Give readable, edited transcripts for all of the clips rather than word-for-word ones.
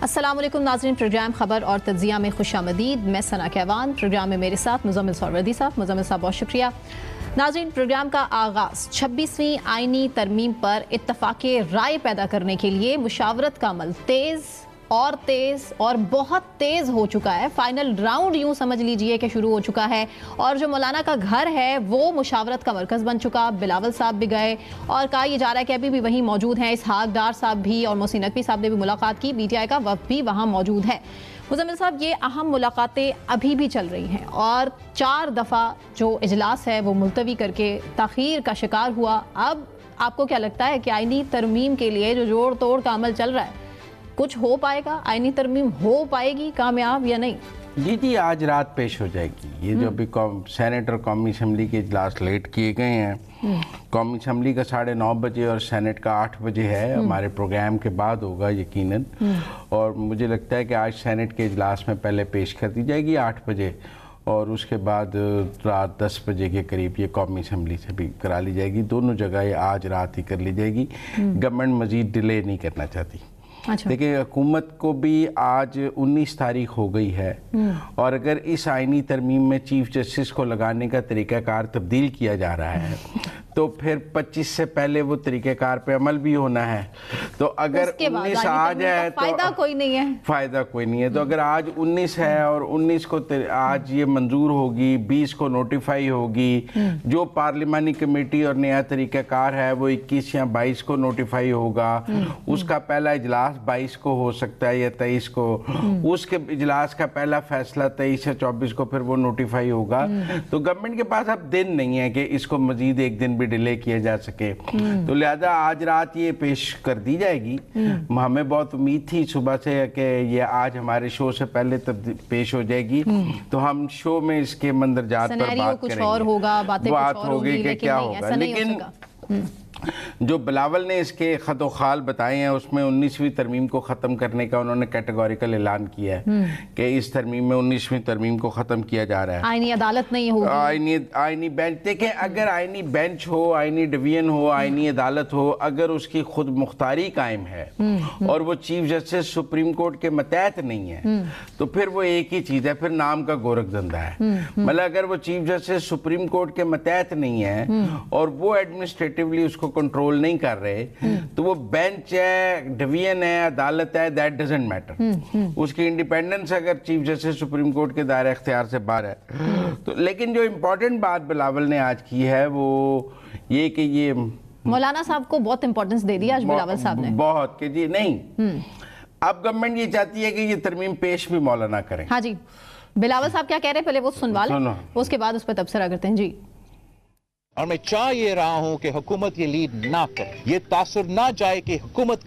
السلام علیکم ناظرین، پروگرام خبر اور تجزیہ میں خوش آمدید۔ میں ثنا کیوان، پروگرام میں میرے ساتھ مزمل سہروردی صاحب۔ مزمل صاحب بہت شکریہ۔ ناظرین، پروگرام کا آغاز 26ویں آئینی ترمیم پر اتفاق رائے پیدا کرنے کے لیے مشاورت کا عمل تیز اور بہت تیز ہو چکا ہے۔ فائنل راؤنڈ یوں سمجھ لیجئے کہ شروع ہو چکا ہے، اور جو مولانا کا گھر ہے وہ مشاورت کا مرکز بن چکا۔ بلاول صاحب بھی گئے اور کہا یہ جا رہا ہے کہ ابھی بھی وہیں موجود ہیں۔ اسحاق ڈار صاحب بھی اور محسن نقوی صاحب نے بھی ملاقات کی۔ پی ٹی آئی کا وفد بھی وہاں موجود ہے۔ مزمل صاحب، یہ اہم ملاقاتیں ابھی بھی چل رہی ہیں اور 4 دفعہ جو اجلاس ہے وہ ملتوی کر کے تاخیر کا شکار ہوا۔ اب آپ کو کیا لگتا ہے کہ آئینی ترمیم کے لیے جو جوڑ توڑ کا عمل چل رہا ہے، کچھ ہو پائے گا؟ آئینی ترمیم ہو پائے گی کامیاب یا نہیں؟ جی آج رات پیش ہو جائے گی۔ یہ جو ابھی سینٹ اور قومی اسمبلی کے اجلاس لیٹ کیے گئے ہیں، قومی اسمبلی کا 9:30 بجے اور سینٹ کا 8 بجے ہے، ہمارے پروگرام کے بعد ہوگا یقیناً، اور مجھے لگتا ہے کہ آج سینٹ کے اجلاس میں پہلے پیش کر دی جائے گی 8 بجے، اور اس کے بعد رات 10 بجے کے قریب یہ قومی اسمبلی سے بھی کرا لی جائے گی۔ دونوں جگہ یہ آج رات ہی کر لی جائے گی۔ گورنمنٹ مزید ڈیلے نہیں کرنا چاہتی۔ دیکھیں، حکومت کو بھی آج 19 تاریخ ہو گئی ہے، اور اگر اس آئینی ترمیم میں چیف جسٹس کو لگانے کا طریقہ کار تبدیل کیا جا رہا ہے تو پھر 25 سے پہلے وہ طریقہ کار پہ عمل بھی ہونا ہے۔ تو اگر 19 آ جائے تو فائدہ کوئی نہیں ہے۔ تو اگر آج 19 ہے اور 19 کو آج یہ منظور ہوگی، 20 کو نوٹیفائی ہوگی، جو پارلیمانی کمیٹی اور نیا طریقہ کار ہے وہ 21 یا 22 کو نوٹیفائی ہوگا۔ اس کا پہلا اجلاس 22 کو ہو سکتا ہے یا 23 کو، اس کے اجلاس کا پہلا فیصلہ 23 یا 24 کو پھر وہ نوٹیفائی ہوگا۔ تو گورنمنٹ کے پاس اب دن نہیں ہے کہ اس کو مزید ایک دن بھی ڈیلے کیا جا سکے، تو لہذا آج رات یہ پیش کر دی جائے گی۔ ہمیں بہت امید تھی صبح سے کہ یہ آج ہمارے شو سے پہلے پیش ہو جائے گی، تو ہم شو میں اس کے مندرجات پر بات کریں گے، بات ہوگی کہ کیا ہوگا۔ لیکن جو بلاول نے اس کے خط و خال بتائے ہیں، اس میں 19ویں ترمیم کو ختم کرنے کا انہوں نے کیٹیگوریکل اعلان کیا ہے کہ اس ترمیم میں 19ویں ترمیم کو ختم کیا جا رہا ہے۔ آئینی عدالت نہیں ہوگی، آئینی بینچ۔ دیکھیں، اگر آئینی بینچ ہو، آئینی ڈویژن ہو، آئینی عدالت ہو، اگر اس کی خود مختاری قائم ہے اور وہ چیف جسٹس سپریم کورٹ کے ماتحت نہیں ہے، تو پھر وہ ایک ہی چیز ہے، پھر نام کا گورکھ دھندا ہے۔ مطلب اگر وہ چیف جسٹس سپریم کورٹ کے ماتحت نہیں ہے اور وہ ایڈمنسٹریٹیولی اس کو کنٹرول نہیں کر رہے، تو وہ بینچ ہے، ڈویژن ہے، عدالت ہے، دیٹ ڈزنٹ میٹر۔ اس کی انڈیپینڈنس اگر چیف جسٹس سپریم کورٹ کے دائرہ اختیار سے باہر ہے تو۔ لیکن جو امپورٹنٹ بات بلاول نے آج کی ہے وہ یہ کہ یہ مولانا صاحب کو بہت امپورٹنس دے دیا آج بلاول صاحب نے، بہت، کہ جی نہیں، اب گورنمنٹ یہ چاہتی ہے کہ یہ ترمیم پیش بھی مولانا کریں۔ ہاں جی، بلاول صاحب کیا کہہ رہے ہیں پہلے وہ سنوا لیں، اس کے بعد اس پہ تبصرہ کرتے ہیں۔ جی، اور میں چاہ یہ رہا ہوں کہ حکومت یہ لیڈ نہ کرے، یہ تاثر نہ جائے کہ حکومت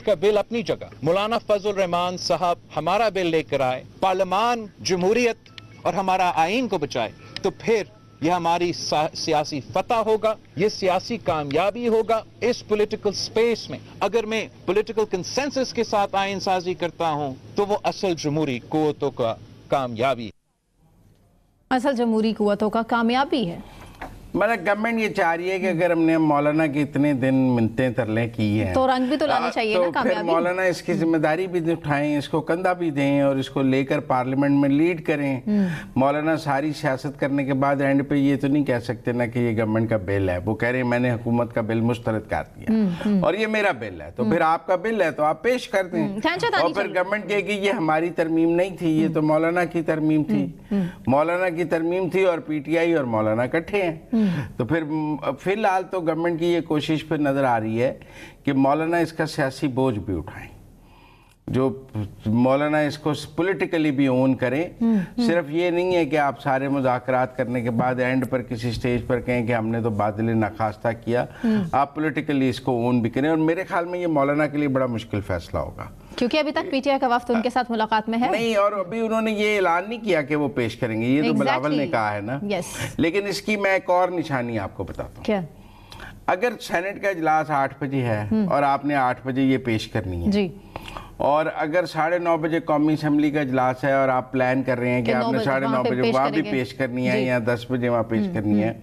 کا بل اپنی جگہ، مولانا فضل الرحمان صاحب ہمارا بل لے کر آئے، پارلیمان جمہوریت اور ہمارا آئین کو بچائے، تو پھر یہ ہماری سیاسی فتح ہوگا، یہ سیاسی کامیابی ہوگا اس پولیٹیکل سپیس میں۔ اگر میں پولیٹیکل کنسنسس کے ساتھ آئین سازی کرتا ہوں تو وہ اصل جمہوری قوتوں کا کامیابی ہے، اصل جمہوری قوتوں کا کامیابی ہے۔ مطلب گورنمنٹ یہ چاہ رہی ہے کہ اگر ہم نے مولانا کی اتنے دن منتیں ترلیں کی ہیں تو رنگ بھی تو لانا چاہیے نا کامیابی۔ پھر مولانا اس کی ذمہ داری بھی اٹھائیں، اس کو کندھا بھی دیں اور اس کو لے کر پارلیمنٹ میں لیڈ کریں۔ مولانا ساری سیاست کرنے کے بعد اینڈ پہ یہ تو نہیں کہہ سکتے نا کہ یہ گورنمنٹ کا بل ہے، وہ کہہ رہے ہیں میں نے حکومت کا بل مسترد کر دیا اور یہ میرا بل ہے، تو پھر آپ کا بل ہے تو آپ پیش کر دیں، اور پھر گورنمنٹ کہے کہ یہ ہماری ترمیم نہیں تھی، یہ تو مولانا کی ترمیم تھی، مولانا کی ترمیم تھی اور پی ٹی آئی اور مولانا اکٹھے ہیں۔ تو پھر فی الحال تو گورنمنٹ کی یہ کوشش پہ نظر آ رہی ہے کہ مولانا اس کا سیاسی بوجھ بھی اٹھائیں، جو مولانا اس کو پولیٹیکلی بھی اون کریں۔ صرف یہ نہیں ہے کہ آپ سارے مذاکرات کرنے کے بعد اینڈ پر کسی سٹیج پر کہیں کہ ہم نے تو بادل ناخواستہ کیا، آپ پولیٹیکلی اس کو اون بھی کریں، اور میرے خیال میں یہ مولانا کے لیے بڑا مشکل فیصلہ ہوگا، کیونکہ ابھی تک پی ٹی آئی کا وفد ان کے ساتھ ملاقات میں ہے نہیں، اور ابھی انہوں نے یہ اعلان نہیں کیا کہ وہ پیش کریں گے، یہ تو بلاول نے کہا ہے نا۔ لیکن اس کی میں ایک اور نشانی آپ کو بتاتا ہوں۔ کیا؟ اگر سینٹ کا اجلاس 8 بجے ہے اور آپ نے 8 بجے یہ پیش کرنی ہے، اور اگر 9:30 بجے قومی اسمبلی کا اجلاس ہے اور آپ پلان کر رہے ہیں کہ آپ نے 9:30 بجے وہاں بھی پیش کرنی ہے یا 10 بجے وہاں پیش کرنی ہے،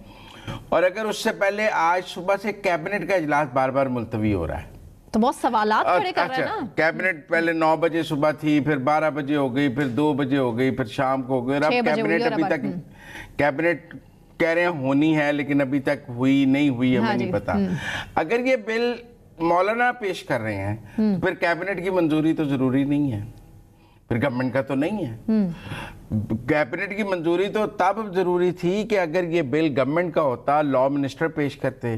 اور اگر اس سے پہلے آج صبح سے کیبنٹ کا اجلاس بار بار ملتوی ہو رہا ہے، तो बहुत सवालात खड़े कर रहे हैं ना। कैबिनेट पहले 9 बजे सुबह थी, फिर 12 बजे हो गई, फिर 2 बजे हो गई, फिर शाम को हो गई, और अब कैबिनेट अभी तक कैबिनेट कह रहे हैं होनी है, लेकिन अभी तक हुई नहीं हुई हमें नहीं पता। अगर ये बिल मौलाना पेश कर रहे हैं तो फिर कैबिनेट की मंजूरी तो जरूरी नहीं है, फिर गवर्नमेंट का तो नहीं है। कैबिनेट की मंजूरी तो तब जरूरी थी कि अगर ये बिल गवर्नमेंट का होता, लॉ मिनिस्टर पेश करते,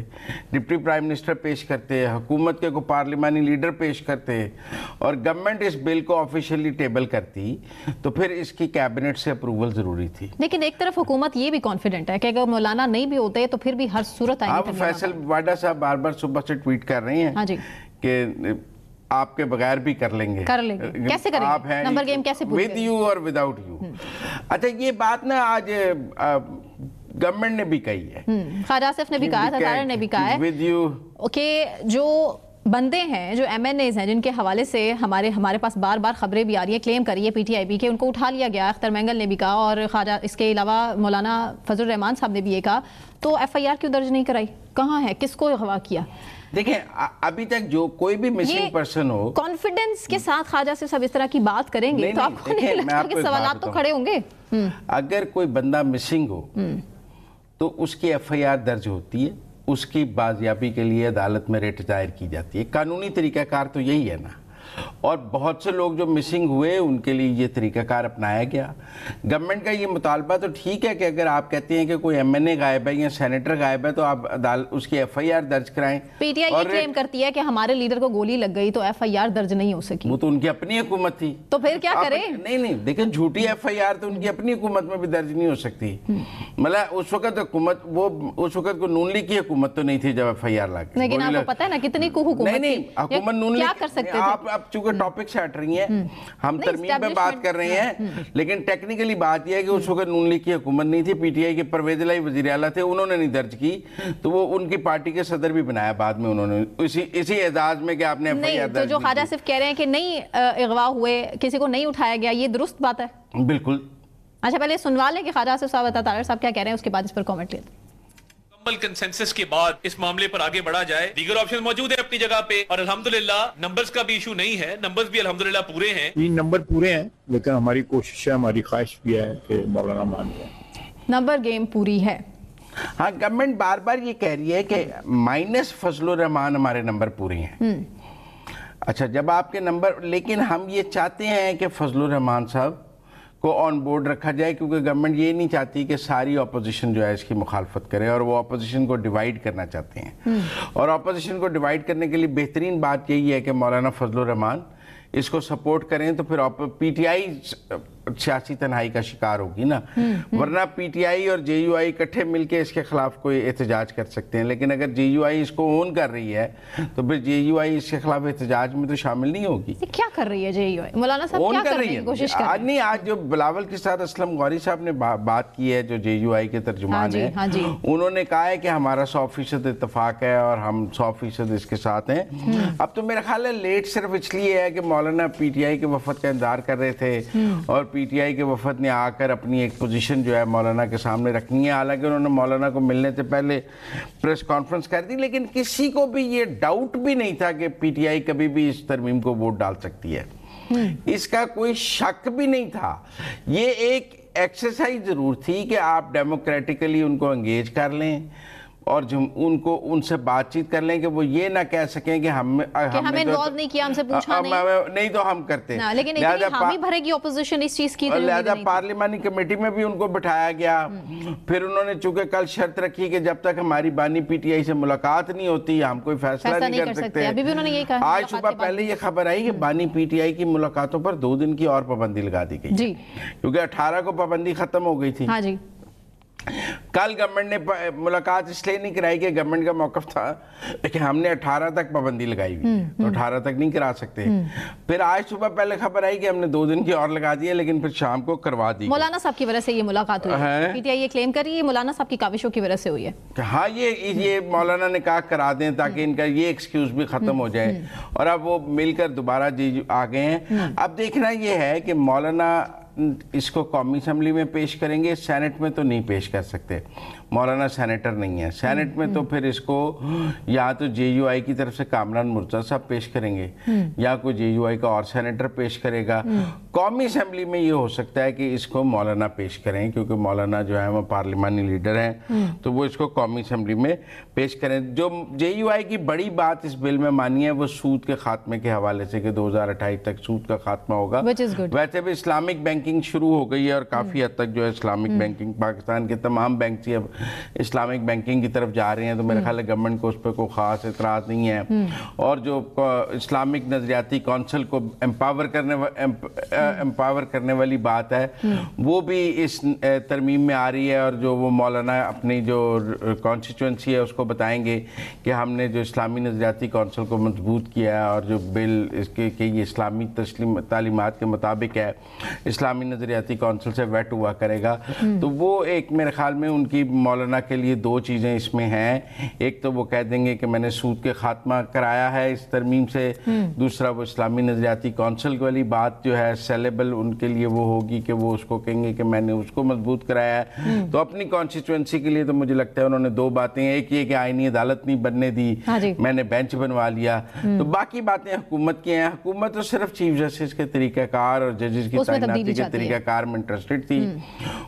डिप्टी प्राइम मिनिस्टर पेश करते, हुकूमत के को पार्लिमानी लीडर पेश करते और गवर्नमेंट इस बिल को ऑफिशियली टेबल करती, तो फिर इसकी कैबिनेट से अप्रूवल जरूरी थी। लेकिन एक तरफ हुकूमत ये भी कॉन्फिडेंट है कि अगर मौलाना नहीं भी होते तो फिर भी हर सूरत आप फैसल वाडा साहब बार बार सुबह से ट्वीट कर रहे हैं कि आपके बगैर भी कर लेंगे। कैसे करेंगे? आप हैं नंबर गेम कैसे पूछेंगे? विद यू और विदाउट यू। अच्छा, ये बात ना आज गवर्नमेंट ने भी कही है, ख्वाजा आसिफ ने भी कहा, तारड़ ने भी कहा है विद यू ओके। जो बंदे हैं, जो MNAs हैं, जिनके हवाले से हमारे पास बार बार खबरें भी आ रही है, क्लेम करी है PTIB के, उनको उठा लिया गया। अख्तर मैंगल ने भी कहा और ख्वाजा, इसके अलावा मौलाना फजल रहमान साहब ने भी ये कहा, तो FIR क्यों दर्ज नहीं कराई? कहाँ है, किसको अगवा किया? देखिए, अभी तक जो कोई भी मिसिंग पर्सन हो, कॉन्फिडेंस के साथ ख्वाजा से सब इस तरह की बात करेंगे तो आपको नहीं लगता कि सवालात तो खड़े होंगे? अगर कोई बंदा मिसिंग हो तो उसकी FIR दर्ज होती है, उसकी बाजियाबी के लिए अदालत में रिट दायर की जाती है। कानूनी तरीकाकार तो यही है ना। और बहुत से लोग जो मिसिंग हुए उनके लिए ये तरीकाकार अपनाया गया। गवर्नमेंट का ये मुतालबा तो ठीक है कि अगर आप कहते हैं कि कोई MNA गायब है या सेनेटर गायब है तो आप अदालत उसकी FIR दर्ज कराएं। PTI ये क्लेम करती है कि हमारे लीडर को गोली लग गई तो FIR दर्ज नहीं हो सकी। वो तो उनकी अपनी हुकूमत थी, तो फिर क्या करें? नहीं देखिए, झूठी FIR तो उनकी अपनी हुकूमत में भी दर्ज नहीं हो सकती। मतलब उस वक्त हुकूमत, वो उस वक्त को नून लीग की हुकूमत तो नहीं थी जब FIR लगी। लेकिन आपको पता है ना कितनी हुकूमत नहीं हुकूमत नून लीग क्या कर सकते थे? आप चूंकि टॉपिक से हट रही हैं, हम तरमीम पे बात कर रहे हैं, लेकिन टेक्निकली बात यह है कि उस वक्त नून लीग की हुकूमत नहीं थी, PTI के परवेज इलाही वजीर आला थे, उन्होंने नहीं दर्ज की, तो वो उनकी पार्टी के सदर भी बनाया बाद में उन्होंने, इसी एजाज में कि आपने FIR दर्ज। तो जो ख्वाजा सिर्फ कह रहे हैं कि नहीं अगवा हुए, किसी को नहीं उठाया गया, ये दुरुस्त बात है? बिल्कुल। अच्छा, पहले सुनवा लें कि ख्वाजा सिर्फ साहब, तारड़ साहब क्या कह रहे हैं, उसके बाद इस पर कॉमेंट लेते हैं। कंसेंसस के बाद इस मामले पर आगे बढ़ा जाए। दीगर ऑप्शन मौजूद है अपनी जगह पे और अल्हम्दुलिल्लाह नंबर्स का भी इशू नहीं है, नंबर्स भी अल्हम्दुलिल्लाह पूरे हैं। 3 नंबर पूरे हैं, लेकिन हमारी कोशिश है, हमारी ख्वाहिश भी है कि मौलाना मान जाए। नंबर गेम पूरी है। हाँ, गवर्नमेंट बार बार ये कह रही है कि माइनस फजलुर रहमान हमारे नंबर पूरे हैं। अच्छा, जब आपके नंबर, लेकिन हम ये चाहते हैं कि फजलुर रहमान साहब को ऑन बोर्ड रखा जाए, क्योंकि गवर्नमेंट ये नहीं चाहती कि सारी अपोजिशन जो है इसकी मुखालफत करे, और वो अपोजिशन को डिवाइड करना चाहते हैं। और अपोजिशन को डिवाइड करने के लिए बेहतरीन बात यही है कि मौलाना फजलुर रहमान इसको सपोर्ट करें, तो फिर PTI सियासी तन्हाई का शिकार होगी ना। वरना PTI और JUI इकट्ठे मिलके इसके खिलाफ कोई एहतजाज कर सकते हैं, लेकिन अगर JUI इसको ओन कर रही है तो फिर JUI इसके खिलाफ एहतजाज में तो शामिल नहीं होगी। क्या कर रही है JUI? मौलाना साहब क्या कर रही है? कोशिश कर रही है। आज जो बिलावल के साथ असलम गौरी साहब ने बात की है, जो JUI के तर्जुमान है, उन्होंने कहा है कि हमारा 100% इत्तेफाक है और हम 100% इसके साथ हैं। अब तो मेरा ख्याल है लेट सिर्फ इसलिए है कि मौलाना PTI के वफद का इंतजार कर रहे थे और PTI के वफद ने आकर अपनी एक पोजीशन जो है मौलाना के सामने रखनी है। हालांकि उन्होंने मौलाना को मिलने से पहले प्रेस कॉन्फ्रेंस कर दी, लेकिन किसी को भी ये डाउट भी नहीं था कि PTI कभी भी इस तरमीम को वोट डाल सकती है। इसका कोई शक भी नहीं था। ये एक एक्सरसाइज जरूर थी कि आप डेमोक्रेटिकली उनको एंगेज कर लें और जो उनको उनसे बातचीत कर लें कि वो ये ना कह सकें कि हमें इन्वॉल्व नहीं किया, हमसे पूछा नहीं तो हम करते हैं। लेकिन इतनी हामी भरेगी ऑपोजिशन इस चीज की, लिहाजा पार्लिमानी कमेटी में भी उनको बिठाया गया। फिर उन्होंने चूंकि कल शर्त रखी कि जब तक हमारी बानी PTI से मुलाकात नहीं होती हम कोई फैसला नहीं कर सकते। अभी भी उन्होंने यही कहा। आज सुबह पहले ये खबर आई कि बानी PTI की मुलाकातों पर 2 दिन की और पाबंदी लगा दी गई, क्योंकि 18 को पाबंदी खत्म हो गई थी। हाँ जी। कल गवर्नमेंट ने मुलाकात इसलिए नहीं कराई कि गवर्नमेंट का मौकफ था कि हमने 18 तक पाबंदी लगाई हुई है, तो 18 तक नहीं करा सकते। फिर आज सुबह पहले खबर आई कि हमने 2 दिन की और लगा दी है, लेकिन फिर शाम को करवा दी। मौलाना साहब की वजह से ये मुलाकात हुई है। PTI ये क्लेम कर रही है मौलाना साहब की काविशों की वजह से हुई है। हाँ, ये मौलाना ने कहा करा दें ताकि इनका ये एक्सक्यूज भी खत्म हो जाए, और अब वो मिलकर दोबारा आ गए हैं। अब देखना ये है कि मौलाना इसको कौमी असम्बली में पेश करेंगे, सेनेट में तो नहीं पेश कर सकते। मौलाना सेनेटर नहीं है। सेनेट में तो फिर इसको या तो JUI की तरफ से कामरान मुर्तज़ा साहब पेश करेंगे या कोई JUI का और सेनेटर पेश करेगा। कौमी असेंबली में ये हो सकता है कि इसको मौलाना पेश करें, क्योंकि मौलाना जो है वो पार्लिमानी लीडर हैं, तो वो इसको कौमी असेंबली में पेश करें। जो JUI की बड़ी बात इस बिल में मानी है वो सूद के खात्मे के हवाले से कि 2028 तक सूद का खात्मा होगा। वैसे भी इस्लामिक बैंकिंग शुरू हो गई है और काफ़ी हद तक जो है इस्लामिक बैंकिंग, पाकिस्तान के तमाम बैंक ही अब इस्लामिक बैंकिंग की तरफ जा रहे हैं, तो मेरे ख्याल है गवर्नमेंट को उस पर कोई ख़ास एतराज़ नहीं है। और जो इस्लामिक नज़रियाती कौंसिल को एम्पावर करने वाली बात है वो भी इस तरमीम में आ रही है, और जो वो मौलाना अपनी जो कॉन्स्टिट्यूंसी है उसको बताएंगे कि हमने जो इस्लामी नज़रियाती कौंसिल को मजबूत किया है और जो बिल इसके कि ये इस्लामी तालीमात के मुताबिक है, इस्लामी नज़रियाती कौंसिल से वेट हुआ करेगा। तो वो एक मेरे ख्याल में उनकी मौलाना के लिए दो चीज़ें इसमें हैं। एक तो वो कह देंगे कि मैंने सूद के खात्मा कराया है इस तरमीम से, दूसरा वो इस्लामी नज़रियाती कौंसिल वाली बात जो है सेलेबल उनके लिए वो होगी कि वो उसको कहेंगे कि मैंने उसको मजबूत कराया है। तो अपनी कॉन्स्टिट्यूंसी के लिए तो मुझे लगता है उन्होंने दो बातें, एक ये कि आईनी अदालत नहीं बनने दी, मैंने बेंच बनवा लिया, तो बाकी बातें हुकूमत की हैं। हुकूमत तो सिर्फ चीफ जस्टिस के तरीक़ाकार और जजेस की तैनाती के तरीक़ाकार में इंटरेस्टेड थी।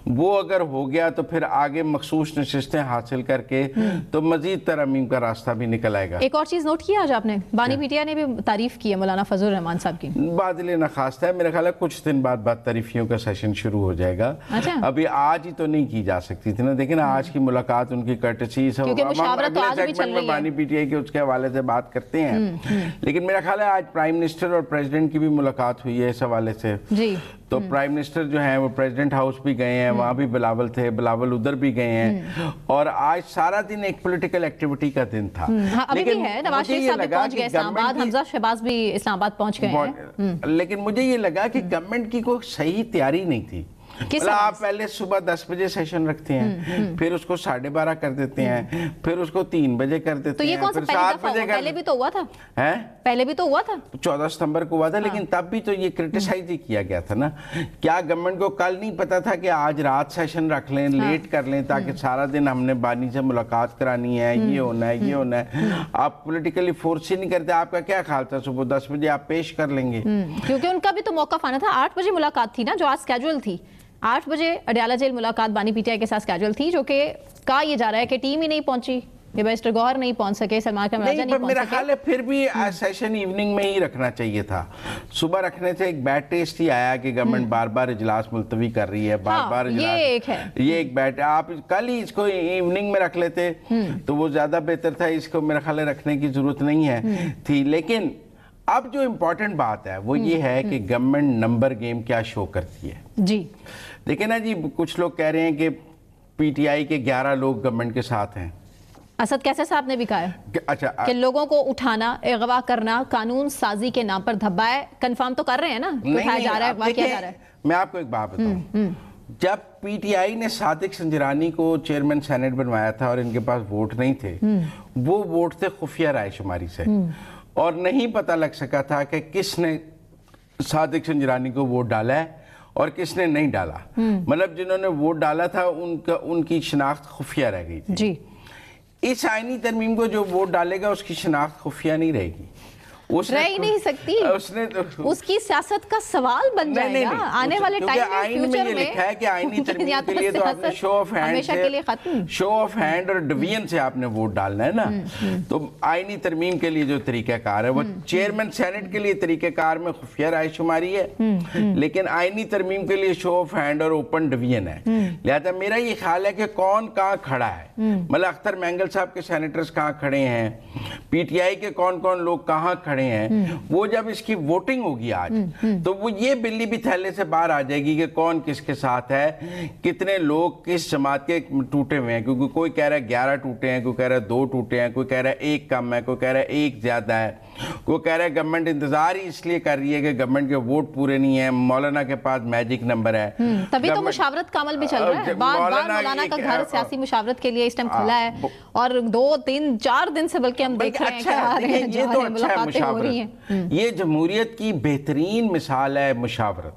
वो अगर हो गया तो फिर आगे मखसूस नशिस्तें हासिल करके तो मजीद तरमीम का रास्ता भी निकल आएगा। एक और चीज़ नोट किया आज आपने, बानी पीटीआई ने भी तारीफ की है मौलाना फजल रहमान साहब की। बादल नखास्त है, मेरा ख्याल है कुछ दिन बाद तारीफियों का सेशन शुरू हो जाएगा। अच्छा? अभी आज ही तो नहीं की जा सकती थी ना, देखिए ना आज की मुलाकात उनकी कर्टसी सब में बानी पीटीआई के उसके हवाले से बात करते हैं, लेकिन मेरा ख्याल है आज प्राइम मिनिस्टर और प्रेसिडेंट की भी मुलाकात हुई है इस हवाले से जी। तो प्राइम मिनिस्टर जो है वो प्रेसिडेंट हाउस भी गए हैं, वहाँ भी बिलावल थे, बिलावल उधर भी गए हैं, और आज सारा दिन एक पॉलिटिकल एक्टिविटी का दिन था। अभी भी है, नवाज शरीफ साहब भी पहुंच गए इस्लामाबाद, हमजा शहबाज भी इस्लामाबाद पहुंच गए हैं। लेकिन मुझे ये लगा कि गवर्नमेंट की कोई सही तैयारी नहीं थी। आप पहले सुबह 10 बजे सेशन रखते हैं, फिर उसको 12:30 कर देते हैं, फिर उसको 3 बजे कर देते हैं, तो ये कौन सा पहले बजे पहले भी तो हुआ था, है पहले भी तो हुआ था, 14 सितंबर को हुआ था। लेकिन तब भी तो ये क्रिटिसाइज ही किया गया था ना, क्या गवर्नमेंट को कल नहीं पता था कि आज रात सेशन रख लें, लेट कर लें, ताकि सारा दिन हमने बानी से मुलाकात करानी है, ये होना है, ये होना है। आप पॉलिटिकली फोर्स ही नहीं करते। आपका क्या ख्याल था सुबह 10 बजे आप पेश कर लेंगे? क्योंकि उनका भी तो मौका आना था। 8 बजे मुलाकात थी ना, जो आज स्केड्यूल थी 8 बजे अडयाला जेल मुलाकात बानी पीटीआई के साथ स्केड्यूल थी, जो कि कहा यह जा रहा है कि टीम ही नहीं पहुंची, मिस्टर गौहर नहीं पहुंच सके, सलमान खान नहीं पहुंच सके। मेरा ख्याल है फिर भी सेशन इवनिंग में ही रखना चाहिए था। सुबह रखने से एक बैड टेस्ट ही आया कि गवर्नमेंट बार-बार इजलास मुलतवी कर रही है, बार-बार ये एक बैड। आप कल ही इसको इवनिंग में रख लेते तो वो ज्यादा बेहतर था। इसको मेरा ख्याल है रखने की जरूरत नहीं है थी। लेकिन अब जो इम्पोर्टेंट बात है वो ये है कि गवर्नमेंट नंबर गेम क्या शो करती है जी। देखिए ना जी, कुछ लोग कह रहे हैं कि पीटीआई के 11 लोग गवर्नमेंट के साथ हैं। असद कैसे साहब ने भी कहा है अच्छा कि लोगों को उठाना, अगवा करना, कानून साजी के नाम पर धब्बा है। कंफर्म तो कर रहे हैं ना, उठाया जा रहा है, अगवा किया जा रहा है। मैं आपको एक बात बताऊं, जब पीटीआई ने सादिक संजरानी को चेयरमैन सेनेट बनवाया था और इनके पास वोट नहीं थे, वो वोट थे खुफिया रायशुमारी से, और नहीं पता लग सका था कि किसने सादिक संजरानी को वोट डाला है और किसने नहीं डाला। मतलब जिन्होंने वोट डाला था उनकी शिनाख्त खुफिया रह गई थी जी। इस आईनी तरमीम को जो वोट डालेगा उसकी शिनाख्त खुफिया नहीं रहेगी, रह ही नहीं सकती। उसने उसकी सियासत का सवाल बन जाएगा आने वाले टाइम में, आइन में ये लिखा है कि आईनी तरमीम के लिए तो आपने शो ऑफ हैंड और डिवीजन से आपने वोट डालना है ना। तो आईनी तरमीम के लिए जो तरीकाकार है वो चेयरमैन सेनेट के लिए तरीकाकार में खुफिया रायशुमारी है, लेकिन आईनी तरमीम के लिए शो ऑफ हैंड और ओपन डिवीजन है। लिहाजा मेरा ये ख्याल है कि कौन कहाँ खड़ा है, मतलब अख्तर मैंगल साहब के सेनेटर्स कहाँ खड़े हैं, पीटीआई के कौन कौन लोग कहाँ खड़े हैं, वो जब इसकी वोटिंग होगी आज तो वो ये बिल्ली भी थैले से बाहर आ जाएगी कि कौन किसके साथ है, कितने लोग किस जमात के टूटे हुए हैं। क्योंकि कोई कह रहा है 11 टूटे हैं, कोई कह रहा है 2 टूटे हैं, कोई कह रहा है 1 कम है, कोई कह रहा है 1 ज्यादा है, कोई कह रहा है गवर्नमेंट इंतजार ही इसलिए कर रही है कि गवर्नमेंट के वोट पूरे नहीं है, मौलाना के पास मैजिक नंबर है। तभी तो मुशावरत का अमल भी चल रहा है। मौलाना का घर सियासी मुशावरत के लिए इस टाइम खुला है और 2, 3, 4 दिन से बल्कि हम देख रहे हैं ये तो अच्छा है मुशावरत। ये जमहूरियत की बेहतरीन मिसाल है मुशावरत।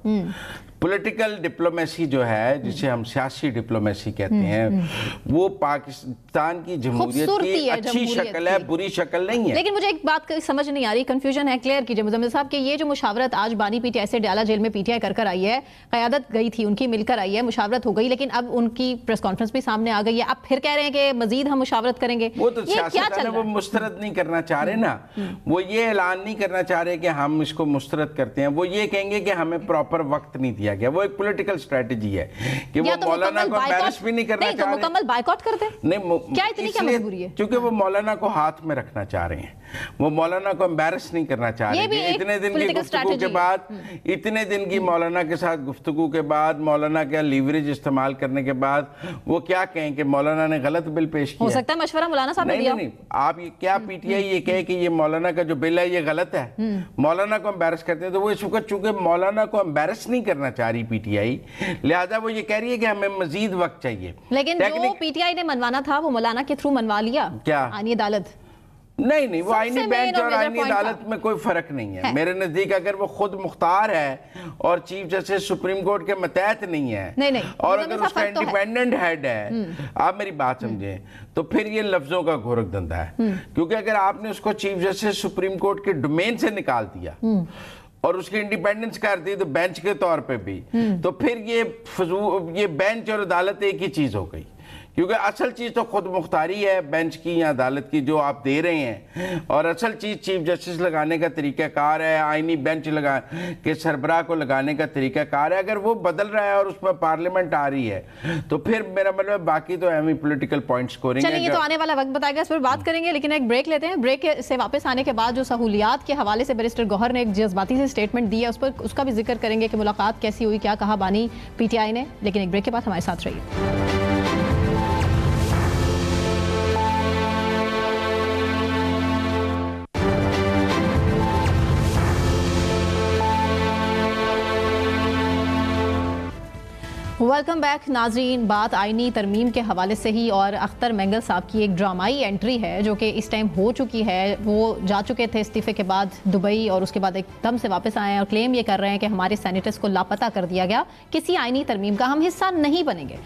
पॉलिटिकल डिप्लोमेसी जो है, जिसे हम सियासी डिप्लोमेसी कहते हैं, वो पाकिस्तान की जमहूरियत की अच्छी शक्ल है, बुरी शक्ल नहीं है। लेकिन मुझे एक बात समझ नहीं आ रही, कंफ्यूजन है, क्लियर कीजिए मुजम्मिल साहब कि ये जो मुशावरत आज बानी पीटीआई से डाला जेल में पीटीआई कर आई है, क़यादत गई थी उनकी, मिलकर आई है, मुशावरत हो गई, लेकिन अब उनकी प्रेस कॉन्फ्रेंस भी सामने आ गई है, अब फिर कह रहे हैं कि मजीद हम मुशावरत करेंगे। वो तो सियासत है, वो मुस्तरद नहीं करना चाह रहे ना, वो ये ऐलान नहीं करना चाह रहे कि हम इसको मुस्तरद करते हैं, वो ये कहेंगे कि हमें प्रॉपर वक्त नहीं दिया गया। वो एक पॉलिटिकल स्ट्रेटजी है कि वो मौलाना को एम्बैरस भी नहीं करना चाह रहे, मुकम्मल बायकॉट कर दे। नहीं, क्या इतनी क्या मजबूरी है? क्योंकि वो मौलाना को हाथ में रखना चाह रहे हैं, वो मौलाना को एम्बैरस नहीं करना चाह रहे। इतने दिन की गुफ्तगू के बाद, इतने दिन की मौलाना के साथ गुफ्तगू के बाद, मौलाना का लीवरेज इस्तेमाल करने के बाद वो क्या कहें कि मौलाना ने गलत बिल पेश किया? हो सकता है मशवरा मौलाना साहब ने दिया। नहीं, आप ये क्या पीटीआई ये कहे कि ये मौलाना का जो बिल है ये गलत है, मौलाना को एम्बैरस करते हैं, तो वो इस वक्त चूंकि मौलाना को एम्बैरस नहीं करना चाह रही पीटीआई, लिहाजा वो ये कह रही है कि हमें मजीद वक्त चाहिए। लेकिन जो पीटीआई ने मनवाना था वो मौलाना के थ्रू मनवा लिया। क्या? आईनी अदालत? नहीं, वो आईनी बेंच और आईनी अदालत में कोई फर्क नहीं है मेरे नजदीक। अगर वो खुद मुख्तार है और चीफ जस्टिस सुप्रीम कोर्ट के मतहत नहीं है, नहीं, और अगर उसका इंडिपेंडेंट हेड है, आप मेरी बात समझें, तो फिर ये लफ्जों का घोरक धंधा है। क्योंकि अगर आपने उसको चीफ जस्टिस सुप्रीम कोर्ट के डोमेन से निकाल दिया और उसकी इंडिपेंडेंस कर दी, तो बेंच के तौर पे भी, तो फिर ये बेंच और अदालत एक ही चीज हो गई। क्योंकि असल चीज़ तो खुद मुख्तारी है बेंच की या अदालत की जो आप दे रहे हैं, और असल चीज़ चीफ जस्टिस लगाने का तरीक़ाकार है, आईनी बेंच लगा के सरबराह को लगाने का तरीक़ाकार है। अगर वो बदल रहा है और उसमें पार्लियामेंट आ रही है, तो फिर मेरा मतलब बाकी तो एम पॉलिटिकल पॉइंट स्कोरिंग। चलिए, ये तो आने वाला वक्त बताएगा, इस पर बात करेंगे, लेकिन एक ब्रेक लेते हैं। ब्रेक से वापस आने के बाद जो सहूलियात के हवाले से बैरिस्टर गौहर ने एक जज्बाती से स्टेटमेंट दी है, उस पर उसका भी जिक्र करेंगे कि मुलाकात कैसी हुई, क्या कहा बानी पीटीआई ने। लेकिन एक ब्रेक के बाद हमारे साथ रहिए। वेलकम बैक नाजरीन। बात आईनी तरमीम के हवाले से ही, और अख्तर मेंगल साहब की एक ड्रामाई एंट्री है जो कि इस टाइम हो चुकी है। वो जा चुके थे इस्तीफे के बाद दुबई, और उसके बाद एकदम से वापस आए हैं और क्लेम ये कर रहे हैं कि हमारे सैनिटर्स को लापता कर दिया गया, किसी आईनी तरमीम का हम हिस्सा नहीं बनेंगे।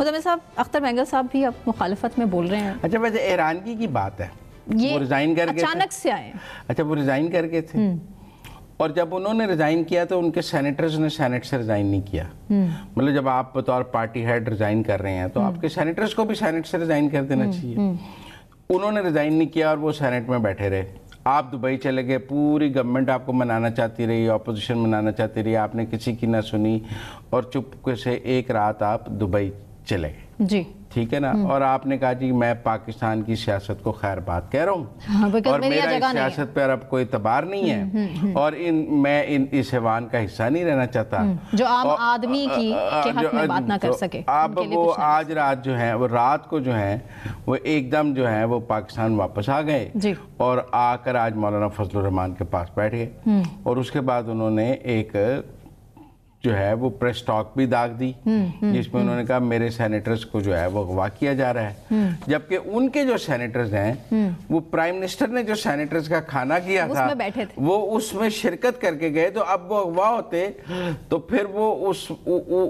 मुजम्मिल साहब, अख्तर मेंगल साहब भी अब मुखालफत में बोल रहे हैं। अच्छा, वैसे हैरानगी की बात है, ये वो रिजाइन करके अचानक से आए। अच्छा, वो रिजाइन करके थे, और जब उन्होंने रिजाइन किया तो उनके सेनेटर्स ने सेनेट से रिजाइन नहीं किया। मतलब जब आप बतौर पार्टी हेड रिजाइन कर रहे हैं तो आपके सेनेटर्स को भी सेनेट से रिजाइन कर देना चाहिए। उन्होंने रिजाइन नहीं किया और वो सेनेट में बैठे रहे। आप दुबई चले गए, पूरी गवर्नमेंट आपको मनाना चाहती रही, अपोजिशन मनाना चाहती रही, आपने किसी की ना सुनी, और चुपके से एक रात आप दुबई चले गए। जी, ठीक है ना। और आपने कहा जी मैं पाकिस्तान की सियासत को खैर बात कह रहा हूँ, हाँ, और मेरा इस सियासत पर अब कोई एतबार नहीं है, और मैं इस ऐवान का हिस्सा नहीं रहना चाहता जो आम आदमी की के हक में बात ना कर सके। अब वो आज रात जो है, वो रात को जो है वो एकदम जो है वो पाकिस्तान वापस आ गए, और आकर आज मौलाना फजलुर रहमान के पास बैठ गए, और उसके बाद उन्होंने एक जो है वो प्रेस टॉक भी दाग दी, जिसमें उन्होंने कहा मेरे सेनेटर्स को जो है वो अगवा किया जा रहा है, जबकि उनके जो सेनेटर्स हैं वो प्राइम मिनिस्टर ने जो सेनेटर्स का खाना किया था वो उसमें शिरकत करके गए, तो अब वो अगवा होते तो फिर वो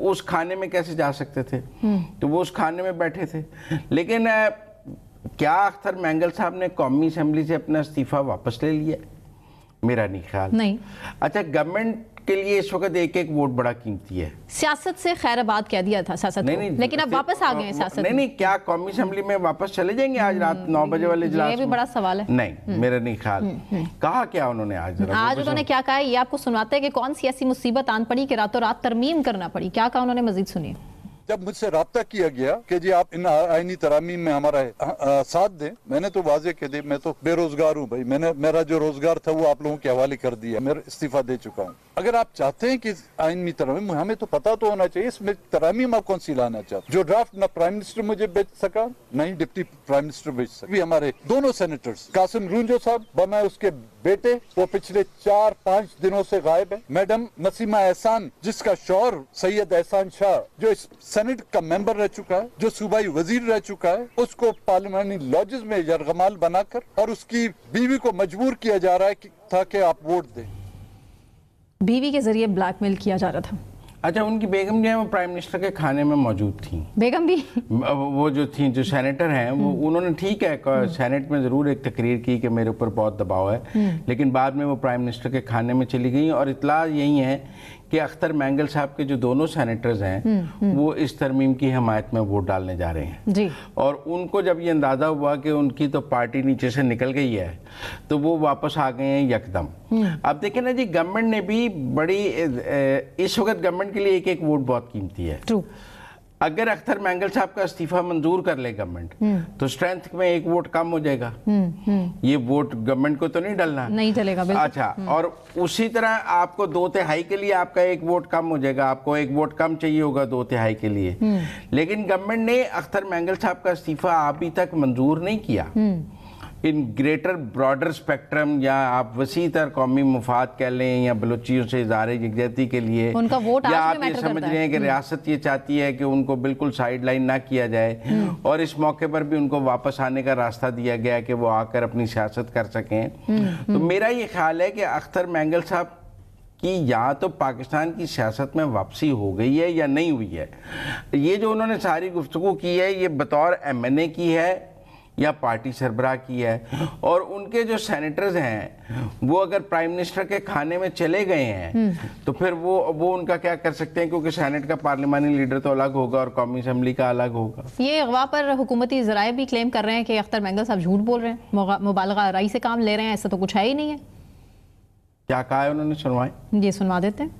उस खाने में कैसे जा सकते थे? तो वो उस खाने में बैठे थे। लेकिन क्या अख्तर मेंगल साहब ने कौमी असेंबली से अपना इस्तीफा वापस ले लिया? मेरा नहीं ख्याल। नहीं। अच्छा, गवर्नमेंट के लिए इस वक्त एक एक वोट बड़ा कीमती है। सियासत से खैराबाद कह दिया था सियासत नहीं, लेकिन अब वापस आ गए सियासत। नहीं, क्या कौमी असेंबली में वापस चले जाएंगे आज रात 9 बजे वाले इजलास? ये भी बड़ा सवाल है। नहीं, मेरा नहीं ख्याल। कहा क्या उन्होंने आज उन्होंने क्या कहा ये आपको सुनाते हैं कि कौन सी ऐसी मुसीबत आन पड़ी कि रातों रात तरमीम करना पड़ी। क्या कहा उन्होंने, मजीद सुनिए। जब मुझसे राब्ता किया गया कि जी आप इन आईनी तरामीम में हमारा साथ दें, मैंने तो वाजे कह दी मैं तो बेरोजगार हूँ भाई, मैंने मेरा जो रोजगार था वो आप लोगों के हवाले कर दिया, मैं इस्तीफा दे चुका हूँ। अगर आप चाहते हैं कि आईनी तरामीम, हमें तो पता तो होना चाहिए इसमें तरामीम आप कौन सी लाना चाहते। जो ड्राफ्ट ना प्राइम मिनिस्टर मुझे भेज सका, ना ही डिप्टी प्राइम मिनिस्टर भेज सका। भी हमारे दोनों सेनेटर्स कासिम रूंजो साहब बमाए उसके बेटे वो पिछले 4-5 दिनों से गायब है। मैडम नसीमा एहसान जिसका शौहर सैयद एहसान शाह जो इस सेनेट का मेंबर रह चुका है, जो सूबाई वजीर रह चुका है, उसको पार्लियामेंट्री लॉजेस में यरगमाल बनाकर और उसकी बीवी को मजबूर किया जा रहा है कि ताकि आप वोट दें। बीवी के जरिए ब्लैकमेल किया जा रहा था। अच्छा, उनकी बेगम जो है वो प्राइम मिनिस्टर के खाने में मौजूद थी। बेगम भी वो जो थी, जो सेनेटर हैं, वो उन्होंने ठीक है सेनेट में ज़रूर एक तकरीर की कि मेरे ऊपर बहुत दबाव है, लेकिन बाद में वो प्राइम मिनिस्टर के खाने में चली गई। और इतला यही है कि अख्तर मैंगल साहब के जो दोनों सेनेटर्स हैं वो इस तरमीम की हमायत में वोट डालने जा रहे हैं जी। और उनको जब ये अंदाज़ा हुआ कि उनकी तो पार्टी नीचे से निकल गई है तो वो वापस आ गए हैं यकदम। अब देखें ना जी, गवर्नमेंट ने भी बड़ी, इस वक्त गवर्नमेंट के लिए एक एक वोट बहुत कीमती है। ट्रू। अगर अख्तर मैंगल साहब का इस्तीफा मंजूर कर ले गवर्नमेंट तो स्ट्रेंथ में एक वोट कम हो जाएगा। ये वोट गवर्नमेंट को तो नहीं डालना, नहीं चलेगा बिल्कुल। अच्छा, और उसी तरह आपको 2/3 के लिए आपका एक वोट कम हो जाएगा, आपको एक वोट कम चाहिए होगा 2/3 के लिए। लेकिन गवर्नमेंट ने अख्तर मैंगल साहब का इस्तीफा अभी तक मंजूर नहीं किया। इन ग्रेटर ब्रॉडर स्पेक्ट्रम, या आप वसी तर कौमी मुफाद कह लें, या बलूचियों से इज़हार यकजहती के लिए, उनका वोट या आज आप भी ये मैटर समझ करता रहे हैं कि रियासत ये चाहती है कि उनको बिल्कुल साइड लाइन ना किया जाए और इस मौके पर भी उनको वापस आने का रास्ता दिया गया कि वो आकर अपनी सियासत कर सकें। तो मेरा ये ख्याल है कि अख्तर मैंगल साहब कि या तो पाकिस्तान की सियासत में वापसी हो गई है या नहीं हुई है। ये जो उन्होंने सारी गुफ्तगू की है, ये बतौर MNA की है या पार्टी सरबराह की है। और उनके जो सेनेटर्स हैं वो अगर प्राइम मिनिस्टर के खाने में चले गए हैं तो फिर वो उनका क्या कर सकते हैं, क्योंकि सेनेट का पार्लिमानी लीडर तो अलग होगा और कौमी असम्बली का अलग होगा। ये अगवा पर हुकूमती ज़राए भी क्लेम कर रहे हैं कि अख्तर मैंगल साहब झूठ बोल रहे हैं, मुबालगा राई से काम ले रहे हैं, ऐसा तो कुछ है ही नहीं है। क्या कहा है उन्होंने, सुनवाएं? ये सुनवा देते हैं।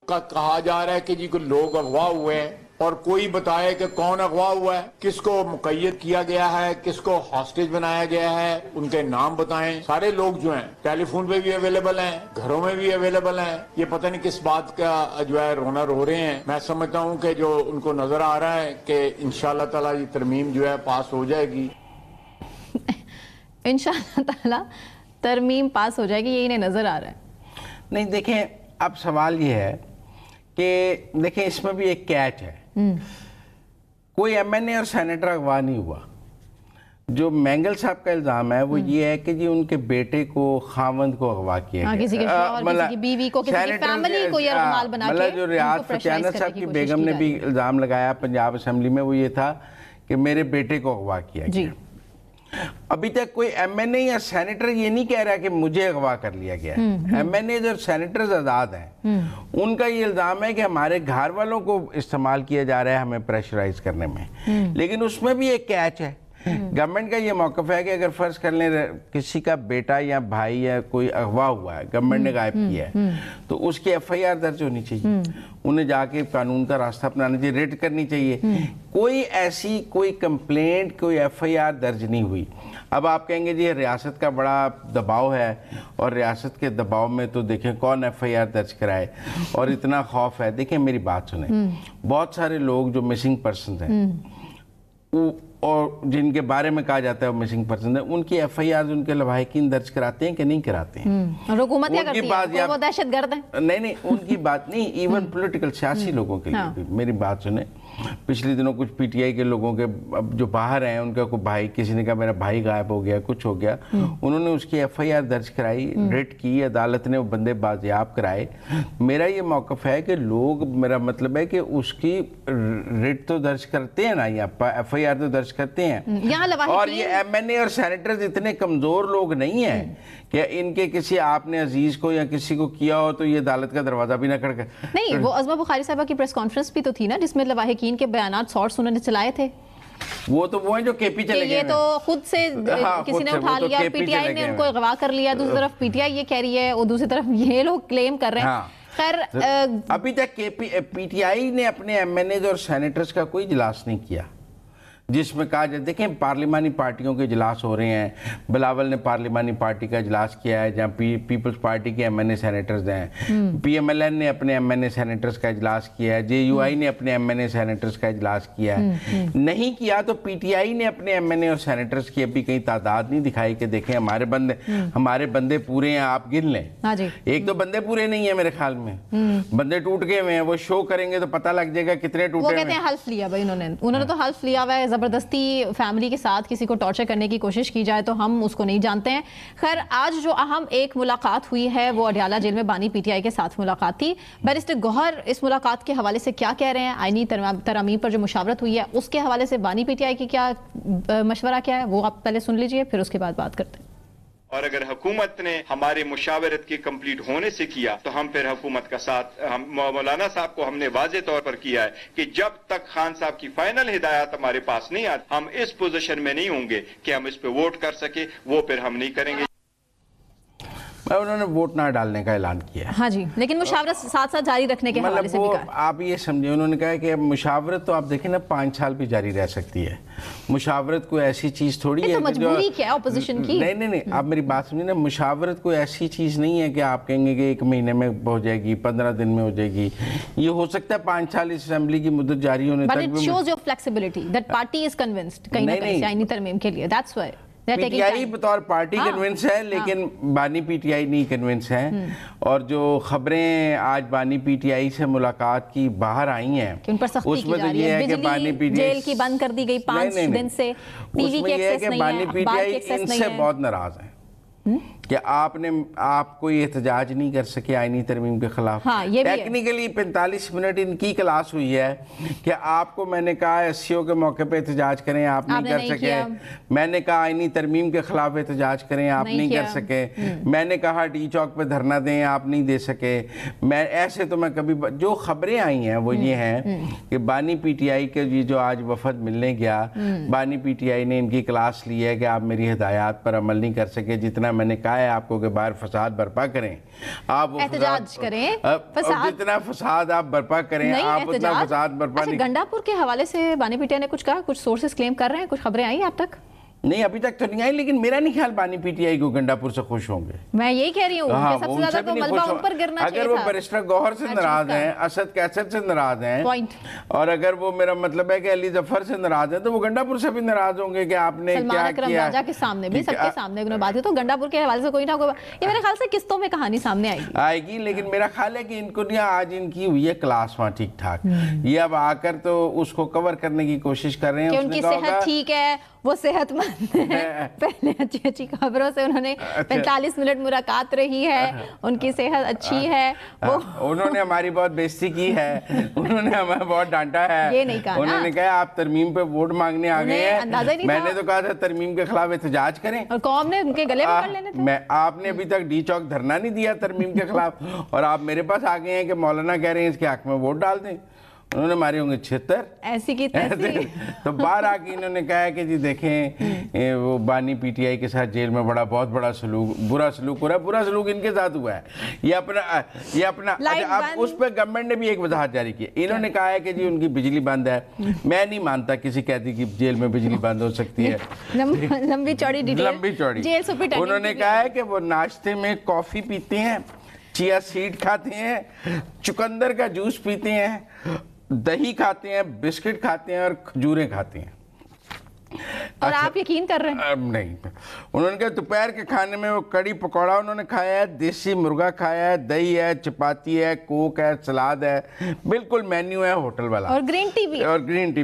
कहा जा रहा है कि जी कोई लोग अगवा हुए हैं और कोई बताए कि कौन अगवा हुआ है, किसको मुक़य्यद किया गया है, किसको हॉस्टेज बनाया गया है, उनके नाम बताएं। सारे लोग जो हैं टेलीफोन पे भी अवेलेबल हैं, घरों में भी अवेलेबल हैं। ये पता नहीं किस बात का जो है रोना रो रहे हैं। मैं समझता हूँ कि जो उनको नजर आ रहा है कि इंशाअल्लाह ताला ये तरमीम जो है पास हो जाएगी। इंशाअल्लाह ताला तरमीम पास हो जाएगी, ये इन्हें नजर आ रहा है। नहीं, देखें, अब सवाल ये है कि देखें इसमें भी एक कैच है। कोई MNA और सेनेटर अगवा नहीं हुआ। जो मैंगल साहब का इल्जाम है वो ये है कि जी उनके बेटे को, खावंद को अगवा किया गया, किसी के शौहर, किसी की बीवी को, किसी की फैमिली को ये रुमाल बना के, मतलब जो रियाज फतियाना साहब की बेगम ने भी इल्जाम लगाया पंजाब असम्बली में, वो ये था कि मेरे बेटे को अगवा किया गया। अभी तक कोई MNA या सेनेटर ये नहीं कह रहा कि मुझे अगवा कर लिया गया है। MNA और सेनेटर्स आज़ाद हैं, उनका ये इल्ज़ाम है कि हमारे घर वालों को इस्तेमाल किया जा रहा है हमें प्रेशराइज करने में। लेकिन उसमें भी एक कैच है। गवर्नमेंट का ये मौक़िफ़ है कि अगर फ़र्ज़ कर लें किसी का बेटा या भाई या कोई अगवा हुआ है, गवर्नमेंट ने गायब किया है, तो उसकी FIR दर्ज होनी चाहिए, उन्हें जाके कानून का रास्ता अपनाना चाहिए, रेड करनी चाहिए। कोई ऐसी कोई कंप्लेंट, कोई FIR दर्ज नहीं हुई। अब आप कहेंगे जी रियासत का बड़ा दबाव है और रियासत के दबाव में तो देखें कौन FIR दर्ज कराए और इतना खौफ है। देखें मेरी बात सुने, बहुत सारे लोग जो मिसिंग पर्सन हैं और जिनके बारे में कहा जाता है वो मिसिंग पर्सन है, उनकी FIR उनके लवाहिकीन दर्ज कराते हैं कि नहीं कराते हैं? और हुकूमत क्या करती है? वो दहशतगर्द हैं। नहीं, उनकी बात नहीं, इवन पॉलिटिकल सियासी लोगों के लिए भी। मेरी बात सुने, पिछले दिनों कुछ PTI के लोगों के अब जो बाहर हैं उनका कोई भाई, किसी ने कहा मेरा भाई गायब हो गया, कुछ हो गया, उन्होंने उसकी FIR दर्ज कराई, रेड की, अदालत ने वो बंदे बाजियाब कराए। मेरा ये मौक़िफ़ है कि लोग, मेरा मतलब है कि उसकी रेड तो दर्ज करते हैं ना, या FIR तो दर्ज करते हैं। और ये MNA और सेनेटर्स इतने कमज़ोर लोग नहीं हैं कि इनके किसी आपने अजीज को या किसी को किया हो तो ये अदालत का दरवाज़ा भी ना खड़का। नहीं, वो अज़मा बुखारी साहबा की प्रेस कॉन्फ्रेंस भी तो थी ना, जिसमें लवाहिकीन के बयानात शॉर्ट्स उन्होंने चलाए थे। वो तो वो है जो KP चले गए, ये तो खुद से किसी ने उठा लिया, PTI ने उनको अगवा कर लिया। दूसरी तरफ PTI ये कह रही है और दूसरी तरफ ये लोग क्लेम कर रहे हैं। खैर, अभी तक PTI ने अपने MNAs और सेनेटर्स का कोई इजलास नहीं किया जिसमें कहा जाए। देखें पार्लिमानी पार्टियों के इजलास हो रहे हैं, बिलावल ने पार्लिमानी पार्टी का इजलास किया है जहाँ पीपल्स पार्टी के MNA सेनेटर्स हैं, PMLN ने अपने MNA सेनेटर्स का इजलास किया है, JUI ने अपने MNA सेनेटर्स का इजलास किया है। नहीं किया तो PTI ने अपने MNA और सेनेटर्स की अभी कहीं तादाद नहीं दिखाई कि देखें हमारे बंदे पूरे हैं, आप गिन लें। एक तो बंदे पूरे नहीं है मेरे ख्याल में, बंदे टूट गए हुए हैं। वो शो करेंगे तो पता लग जाएगा कितने टूटे। वो कहते हैं हल्फ लिया भाई, उन्होंने तो हल्फ लिया हुआ है, زبردستی فیملی کے ساتھ کسی کو ٹارچر کرنے کی کوشش کی جائے تو ہم اس کو نہیں جانتے ہیں. خیر آج جو اہم ایک ملاقات ہوئی ہے وہ اڈیالہ جیل میں بانی پی ٹی آئی کے ساتھ ملاقات تھی. بیرسٹر گوہر اس ملاقات کے حوالے سے کیا کہہ رہے ہیں؟ آئینی ترامیم پر جو مشاورت ہوئی ہے اس کے حوالے سے بانی پی ٹی آئی کی کیا مشورہ کیا ہے وہ آپ پہلے سن لیجئے, پھر اس کے بعد بات کرتے ہیں. اور اگر حکومت نے ہماری مشاورت کی کمپلیٹ ہونے سے کیا تو ہم پھر حکومت کا ساتھ, مولانا صاحب کو ہم نے واضح طور پر کیا ہے کہ جب تک خان صاحب کی فائنل ہدایات ہمارے پاس نہیں آتی ہم اس پوزیشن میں نہیں ہوں گے کہ ہم اس پہ ووٹ کر سکے, وہ پھر ہم نہیں کریں گے. انہوں نے ووٹ نہ ڈالنے کا اعلان کیا ہے. ہاں جی, لیکن مشاورت ساتھ ساتھ جاری رکھنے کے حوالے سے بھی کہا. آپ یہ سمجھیں, انہوں نے کہا کہ مشاورت تو آپ دیکھیں نا 5 سال بھی جاری رہ سکتی ہے. مشاورت کوئی ایسی چیز تھوڑی ہے, مجبوری کیا ہے اپوزیشن کی. نہیں آپ میری بات سمجھیں نا, مشاورت کوئی ایسی چیز نہیں ہے کہ آپ کہیں گے کہ 1 مہینے میں ہو جائے گی, 15 دن میں ہو جائے گی. یہ ہو سکتا ہے 5 سال اسمبلی کی مدت جاری ہونے تک. But it shows your flexibility that party is convinced کہیں نہ کہیں آئینی ترمیم کے لیے. That's why P T I بطور پارٹی کنونس ہے, لیکن بانی پی ٹی آئی نہیں کنونس ہے. اور جو خبریں آج بانی پی ٹی آئی سے ملاقات کی باہر آئی ہیں کہ ان پر سختی کی جا رہی ہے, بجلی جیل کی بند کر دی گئی 5 دن سے, ٹی وی کی ایکسیس نہیں ہے, بانی پی ٹی آئی ان سے بہت ناراض ہیں کہ آپ کوئی احتجاج نہیں کر سکے آئینی ترمیم کے خلاف. ٹیکنیکلی 45 منٹ ان کی کلاس ہوئی ہے کہ آپ کو میں نے کہا ایس سی او کے موقع پہ احتجاج کریں, آپ نہیں کر سکے. میں نے کہا آئینی ترمیم کے خلاف احتجاج کریں, آپ نہیں کر سکے. میں نے کہا ڈی چوک پہ دھرنا دیں, آپ نہیں دے سکے. میں ایسے تو میں کبھی, جو خبریں آئی ہیں وہ یہ ہیں کہ بانی پی ٹی آئی کے جو آج وفد ملنے گیا, بانی پی ٹی آئی نے ان کی کلاس لی ہے کہ آپ میری ہدایات پر عمل نہیں کر سکے. جتنا میں نے کہا ہے آپ کو کہ باہر فساد برپا کریں, آپ احتجاج کریں, جتنا فساد آپ برپا کریں, آپ اتنا فساد برپا نہیں. گنڈا پور کے حوالے سے بانی پی ٹی آئی نے کچھ کہا, کچھ سورسز کلیم کر رہے ہیں, کچھ خبریں آئی آپ تک؟ نہیں ابھی تک تو نہیں آئی, لیکن میرا نہیں خیال بانی پی ٹی آئی کو گنڈا پور سے خوش ہوں گے. میں یہی کہہ رہی ہوں کہ سب سے زیادہ تو ملبہ ان پر گرنا چاہیے تھا. اگر وہ بیرسٹر گوہر سے ناراض ہیں, اسد کیسر سے ناراض ہیں, اور اگر وہ میرا مطلب ہے کہ علی ظفر سے ناراض ہیں, تو وہ گنڈا پور سے بھی ناراض ہوں گے کہ آپ نے کیا کیا. سلمان اکرم راجہ کے سامنے بھی, سب کے سامنے انہوں نے بات کی, تو گنڈا پور کے حوالے سے کوئی نہ کوئی, یہ میرے خیال سے قسطوں میں کہانی سامنے آئے گی. لیکن میرا خیال ہے کہ ان کو آج ان کی ہوئی ہے کلاس وہاں ٹھیک ٹھاک, یہ اب آ کر تو اس کو کور کرنے کی کوشش کر رہے ہیں کہ ان کی صحت ٹھیک ہے, وہ صحت مند ہے. پہلے اچھی خبروں سے انہوں نے 45 منٹ ملاقات رہی ہے, ان کی صحت اچھی ہے. انہوں نے ہماری بہت بےزتی کی ہے, انہوں نے ہمیں بہت ڈانٹا ہے. یہ نہیں کہا, انہوں نے کہا آپ ترمیم پہ ووٹ مانگنے آ گئے ہیں. میں نے تو کہا تھا ترمیم کے خلاف احتجاج کریں, اور قوم نے ان کے گلے پکڑ لینے تھے. آپ نے ابھی تک ڈی چوک دھرنا نہیں دیا ترمیم کے خلاف, اور آپ میرے پاس آ گئے ہیں کہ مولانا کہہ رہے ہیں اس کے حق میں ووٹ ڈال دیں. انہوں نے مارے ہوں گے 76 ایسی کی تیسی. تو باہر آ کے انہوں نے کہا ہے کہ جی دیکھیں وہ بانی پی ٹی آئی کے ساتھ جیل میں بہت بڑا سلوک, برا سلوک ہو رہا ہے. برا سلوک ان کے ساتھ ہوا ہے, یہ اپنا اب اس پہ گورنمنٹ نے بھی ایک وضاحت جاری کی. انہوں نے کہا ہے کہ جی ان کی بجلی بند ہے. میں نہیں مانتا کسی قیدی کی جیل میں بجلی بند ہو سکتی ہے. لمبی چوڑی ڈیٹیل. انہوں نے کہا ہے کہ وہ ناشتے میں کافی پیتے ہیں, چیا سیڈ کھاتے ہیں, چقندر کا جوس پیتے ہیں, دہی کھاتے ہیں, بسکٹ کھاتے ہیں, اور کھجوریں کھاتے ہیں. اور آپ یقین کر رہے ہیں؟ نہیں. انہوں نے کہا دوپہر کے کھانے میں وہ کڑی پکوڑا انہوں نے کھایا ہے, دیسی مرغا کھایا ہے, دہی ہے, چپاتی ہے, کوک ہے, سلاد ہے, بالکل مینیو ہے ہوٹل والا, اور گرین ٹی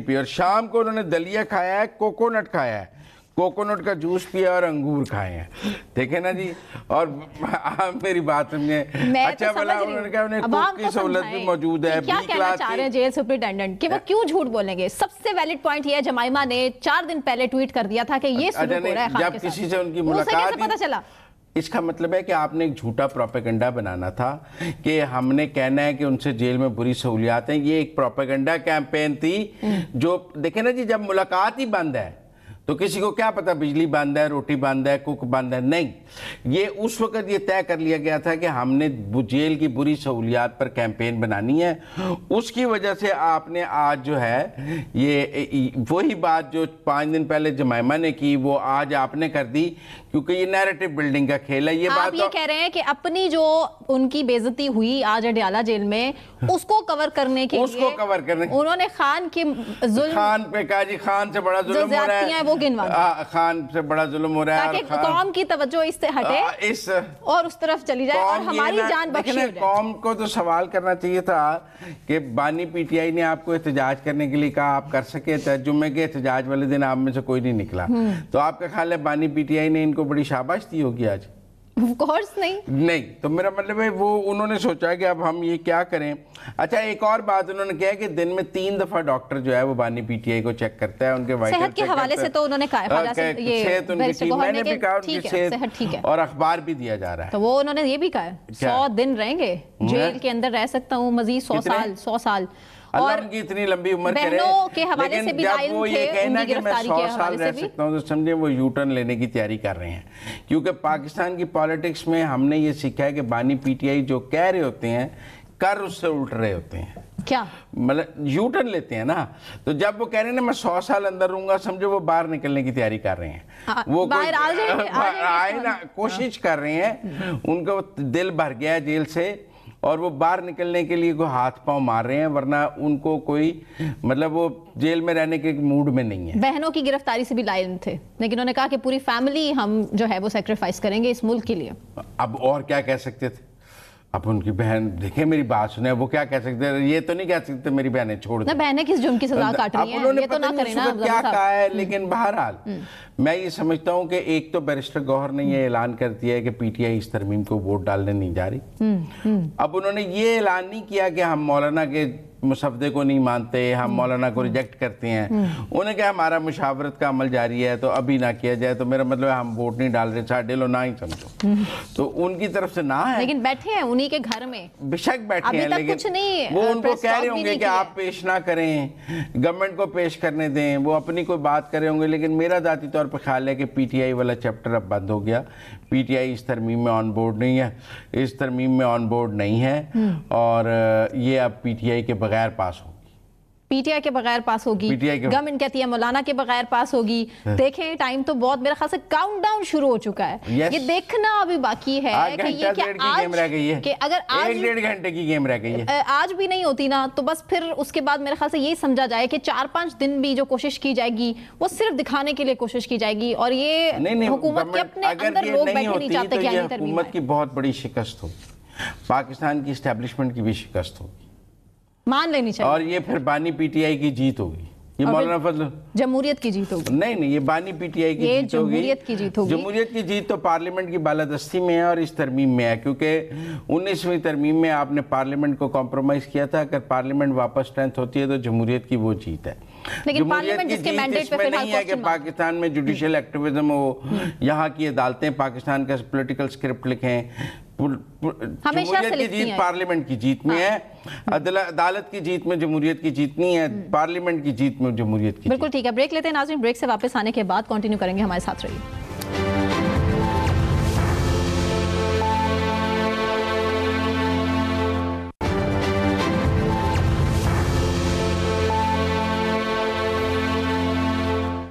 بھی. اور شام کو انہوں نے دلیا کھایا ہے, کوکونٹ کھایا ہے, کوکونٹ کا جوس پیا اور انگور کھائے ہیں. دیکھیں نا جی, اور میری بات سمجھیں. اچھا بلا انہوں نے کہا انہیں کوک کی سہولت بھی موجود ہے. کیا کہنا چاہ رہے ہیں جیل سپرنٹینڈنٹ کہ وہ کیوں جھوٹ بولیں گے؟ سب سے ویلڈ پوائنٹ یہ ہے, جمائمہ نے 4 دن پہلے ٹویٹ کر دیا تھا کہ یہ سلوک ہو رہا ہے خان کے ساتھ. جب کسی سے ان کی ملاقات پتہ چلا, اس کا مطلب ہے کہ آپ نے ایک جھوٹا پروپیگنڈا بنانا تھا کہ ہم نے کہنا ہے کہ ان سے جیل میں بری سہولیات ہیں. یہ ایک پروپیگنڈا کیمپین تھی جو دیکھیں نا جی, جب ملاقات ہی بند ہے تو کسی کو کیا پتا بجلی بند ہے, روٹی بند ہے, کوک بند ہے. نہیں, یہ اس وقت یہ طے کر لیا گیا تھا کہ ہم نے جیل کی بری سہولیات پر کیمپین بنانی ہے. اس کی وجہ سے آپ نے آج جو ہے یہ وہی بات جو 5 دن پہلے جمائمہ نے کی وہ آج آپ نے کر دی, کیونکہ یہ نیریٹو بلڈنگ کا کھیل ہے. یہ آپ یہ کہہ رہے ہیں کہ اپنی جو ان کی بے عزتی ہوئی آج اڈیالہ جیل میں, اس کو کور کرنے کے لیے انہوں نے خان کے ظلم, خان پہ کہا جی خان سے بڑا ظلم ہو رہا ہے, खान से बड़ा जुल्म हो रहा है, ताकि कौम की तवज्जो इससे हटे इस और उस तरफ चली जाए और हमारी जान बख्शी हो जाए। कौम को तो सवाल करना चाहिए था कि बानी पीटीआई ने आपको एहतजाज करने के लिए कहा, आप कर सके, जुम्मे के एहतजाज वाले दिन आप में से कोई नहीं निकला, तो आपका ख्याल है बानी पीटीआई ने इनको बड़ी शाबाश दी होगी आज? Of course नहीं, तो मेरा मतलब है वो उन्होंने सोचा कि अब हम ये क्या करें। अच्छा, एक और बात उन्होंने कहा कि दिन में 3 दफा डॉक्टर जो है वो बानी पीटीआई को चेक करता है, उनके वाइटल सेहत के हवाले से तो उन्होंने कहा, सेहत उनकी ठीक, मैंने भी कहा उनकी सेहत ठीक है, और अखबार भी दिया जा रहा है। तो वो उन्होंने ये भी कहा 100 दिन रहेंगे जेल के अंदर, रह सकता हूँ मजीद 100 साल और उनकी इतनी लंबी उम्र करे। के हवाले से भी जब वो ये कहना कि मैं 100 साल रह सकता हूँ, तो समझे वो यू टर्न लेने की तैयारी कर रहे हैं, क्योंकि पाकिस्तान की पॉलिटिक्स में हमने ये सीखा है कि बानी पीटीआई जो कह रहे होते हैं कर उससे उल्ट रहे होते हैं। क्या मतलब यू टर्न लेते हैं ना, तो जब वो कह रहे हैं ना मैं 100 साल अंदर रहूंगा, समझो वो बाहर निकलने की तैयारी कर रहे हैं, वो बाहर आए ना, कोशिश कर रहे हैं, उनको दिल भर गया है जेल से और वो बाहर निकलने के लिए कोई हाथ पांव मार रहे हैं, वरना उनको कोई मतलब वो जेल में रहने के मूड में नहीं है। बहनों की गिरफ्तारी से भी लाइन थे, लेकिन उन्होंने कहा कि पूरी फैमिली हम जो है वो सेक्रीफाइस करेंगे इस मुल्क के लिए। अब और क्या कह सकते थे? अब उनकी बहन देखे, मेरी बात सुने, वो क्या कह सकते हैं? ये तो नहीं कह सकते मेरी बहनें छोड़ दे, बहनें किस जुर्म की सजा काट रही हैं, ये तो ना करें ना। क्या कहा है, लेकिन बहरहाल मैं ये समझता हूँ कि एक तो बैरिस्टर गौहर ने ये ऐलान कर दिया है कि पीटीआई इस तरमीम को वोट डालने नहीं जा रही। अब उन्होंने ये ऐलान नहीं किया कि हम मौलाना के मुसवदे को नहीं मानते, हम मौलाना को रिजेक्ट करते हैं, उन्हें क्या हमारा मुशावरत का अमल जारी है तो अभी ना किया जाए, तो मेरा मतलब है हम वोट नहीं डाल रहे, साढ़े लो ना ही समझो, तो उनकी तरफ से ना है। लेकिन बैठे हैं उन्हीं के घर में, बेशक बैठे हैं, लेकिन कुछ नहीं, वो उनको कह रहे होंगे कि आप पेश ना करें, गवर्नमेंट को पेश करने दें, वो अपनी कोई बात कर रहे होंगे। लेकिन मेरा जाती तौर पर ख्याल है कि पीटीआई वाला चैप्टर अब बंद हो गया, पीटीआई इस तरमीम में ऑन बोर्ड नहीं है, इस तरमीम में ऑन बोर्ड नहीं है, और ये अब पीटीआई के बगैर पास होगी, पीटीआई के बगैर पास होगी, गवर्नमेंट कहती है मौलाना के बगैर पास होगी। देखें टाइम तो बहुत, मेरे ख्याल से काउंटडाउन शुरू हो चुका है, ये देखना अभी बाकी है कि ये क्या गेम रह गई है, कि अगर आज 1-1.5 घंटे की गेम रह गई है, आज भी नहीं होती ना, तो बस फिर उसके बाद मेरे ख्याल से यही समझा जाए कि 4-5 दिन भी जो कोशिश की जाएगी वो सिर्फ दिखाने के लिए कोशिश की जाएगी, और ये हुकूमत के अपने अंदर लोग बैठे नहीं चाहते कि हुकूमत की बहुत बड़ी शिकस्त होगी, पाकिस्तान की एस्टेब्लिशमेंट की भी शिकस्त होगी, मान लेनी चाहिए, और ये फिर बानी पीटीआई की जीत होगी, ये मौलाना फजल जमहूरियत की जीत होगी। नहीं, ये बानी पीटीआई की जीत होगी, जमहूरियत की जीत होगी। जमहूरियत की जीत तो पार्लियामेंट की बालादस्ती में है और इस तरमीम में है, क्योंकि 19वीं तरमीम में आपने पार्लियामेंट को कॉम्प्रोमाइज किया था, अगर पार्लियामेंट वापस स्ट्रेंथ होती है तो जमहूरियत की वो जीत है। लेकिन पार्लियामेंट जिसके मैंडेट पे नहीं है कि पाकिस्तान में जुडिशियल एक्टिविज्म हो, यहाँ की अदालतें पाकिस्तान का पॉलिटिकल स्क्रिप्ट लिखें, जमहूरियत की जीत पार्लियामेंट की जीत में है, अदालत की जीत में जमहूरियत की जीत नहीं है, पार्लियामेंट की जीत में जमहूरियत की। बिल्कुल ठीक है, ब्रेक लेते हैं नाज़रीन, ब्रेक से वापस आने के बाद कंटिन्यू करेंगे, हमारे साथ रहिए।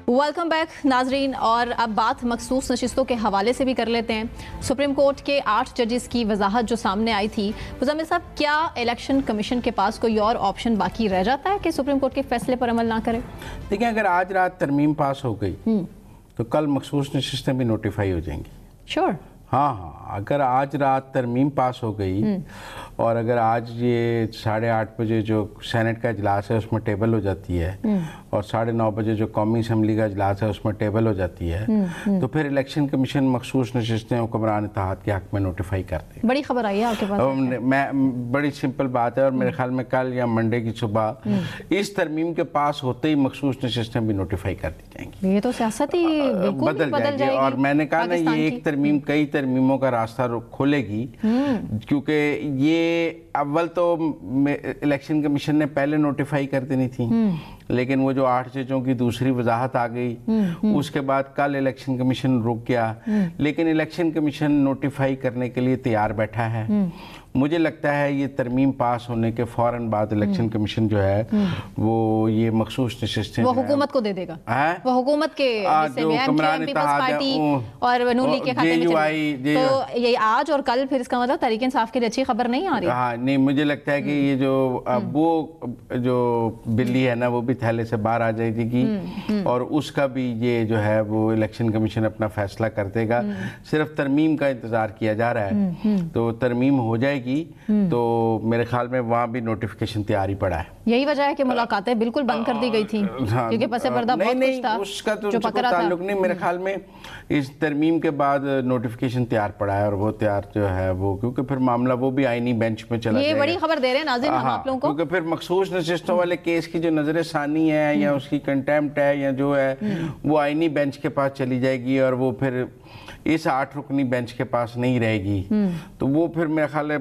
वेलकम बैक नाजरीन, और अब बात मखसूस नशिस्तों के हवाले से भी कर लेते हैं। सुप्रीम कोर्ट के 8 जजेस की वजाहत जो सामने आई थी, मुज़म्मिल साहब, क्या इलेक्शन कमीशन के पास कोई और ऑप्शन बाकी रह जाता है कि सुप्रीम कोर्ट के फैसले पर अमल ना करे? देखिए, अगर आज रात तरमीम पास हो गई तो कल मखसूस नशिस्तें भी नोटिफाई हो जाएंगी। श्योर? हाँ, अगर आज रात तरमीम पास हो गई और अगर आज ये 8:30 बजे जो सेनेट का इजलास है उसमें टेबल हो जाती है और 9:30 बजे जो कौमी असम्बली का इजलास है उसमें टेबल हो जाती है, तो फिर इलेक्शन कमीशन मखसूस नशिस्तें हुक्मरान इत्तेहाद के हक में नोटिफाई करते हैं। बड़ी खबर आई है आपके पास? मैं बड़ी सिंपल बात है, और मेरे ख्याल में कल या मंडे की सुबह इस तरमीम के पास होते ही मखसूस नशिस्तें भी नोटिफाई कर दी जाएंगी। ये तो सियासत ही बदल जाएगी, और मैंने कहा ना, ये एक तरमीम कई तरमीमों का रास्ता खोलेगी, क्योंकि ये अव्वल तो इलेक्शन कमीशन ने पहले नोटिफाई कर देनी थी, लेकिन वो जो 8 जजों की दूसरी वजाहत आ गई, उसके बाद कल इलेक्शन कमीशन रुक गया, लेकिन इलेक्शन कमीशन नोटिफाई करने के लिए तैयार बैठा है। मुझे लगता है ये तरमीम पास होने के फौरन बाद इलेक्शन कमीशन जो है वो ये मखसूस नशिस्तें वो हुकूमत को दे देगा, वो हुकूमत के जो कमरान पार्टी और नून लीग के खाते में चलेगी। तो ये आज और कल फिर इसका मतलब तहरीक इंसाफ के लिए अच्छी खबर नहीं आ रही। हाँ नहीं, मुझे लगता है कि ये जो वो जो बिल्ली है ना वो भी थैले से बाहर आ जाएगी और उसका भी ये जो है वो इलेक्शन कमीशन अपना फैसला कर देगा। सिर्फ तरमीम का इंतजार किया जा रहा है, तो तरमीम हो जाएगी तो मेरे ख्याल में वहाँ भी नोटिफिकेशन तैयार ही पड़ा है। यही वजह है कि मुलाकातें बिल्कुल बंद कर दी गई थी क्योंकि पसे पर्दा बहुत कुछ था उसका तो जो पकड़ा था। ताल्लुक नहीं, मेरे ख्याल में इस तरमीम के बाद नोटिफिकेशन तैयार पड़ा है और वो तैयार जो है वो क्योंकि फिर मामला वो भी आईनी बेंच में चला जाएगा। ये बड़ी खबर दे रहे हैं नाज़रीन हम आप लोगों को, क्योंकि फिर मखसूस नशिस्तों वाले केस की जो नजर सानी है या उसकी कंटेम्प्ट है या जो है वो आईनी बेंच के पास चली जाएगी और वो फिर इस 8 रुकनी बेंच के पास नहीं रहेगी। तो वो फिर मेरा ख्याल है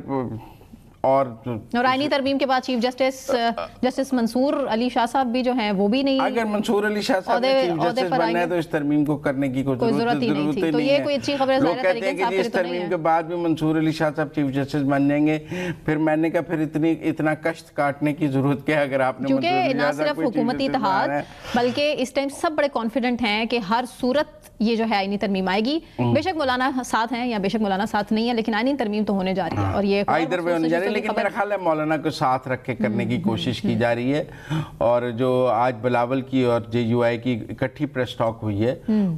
और आईनी तरमीम के बाद चीफ जस्टिस मंसूर अली शाह साहब भी जो हैं वो भी नहीं, अगर मंसूर अली शाह साहब ने चीफ जस्टिस बनना है तो इस तरमीम को करने की कोई जरूरत ही नहीं थी। तो ये कोई अच्छी खबर है। लोग कहते हैं कि इस तरमीम के बाद भी मंसूर अली शाह साहब चीफ जस्टिस बन जाएंगे, फिर मैंने कहा फिर इतना कष्ट काटने की जरूरत क्या है अगर आपने, क्योंकि न सिर्फ हुकूमती इत्तेहाद बल्कि इस टाइम सब बड़े कॉन्फिडेंट हैं कि हर सूरत ये जो है आईनी तरमीम आएगी। बेशक मौलाना साथ हैं या बेशक मौलाना साथ नहीं है, लेकिन आईनी तरमीम तो होने जा रही है और ये इधर वे होने जा रही है। लेकिन मेरा ख्याल है मौलाना को साथ रख के करने की कोशिश की जा रही है और जो आज बिलावल की और JUI की इकट्ठी प्रेस टॉक हुई है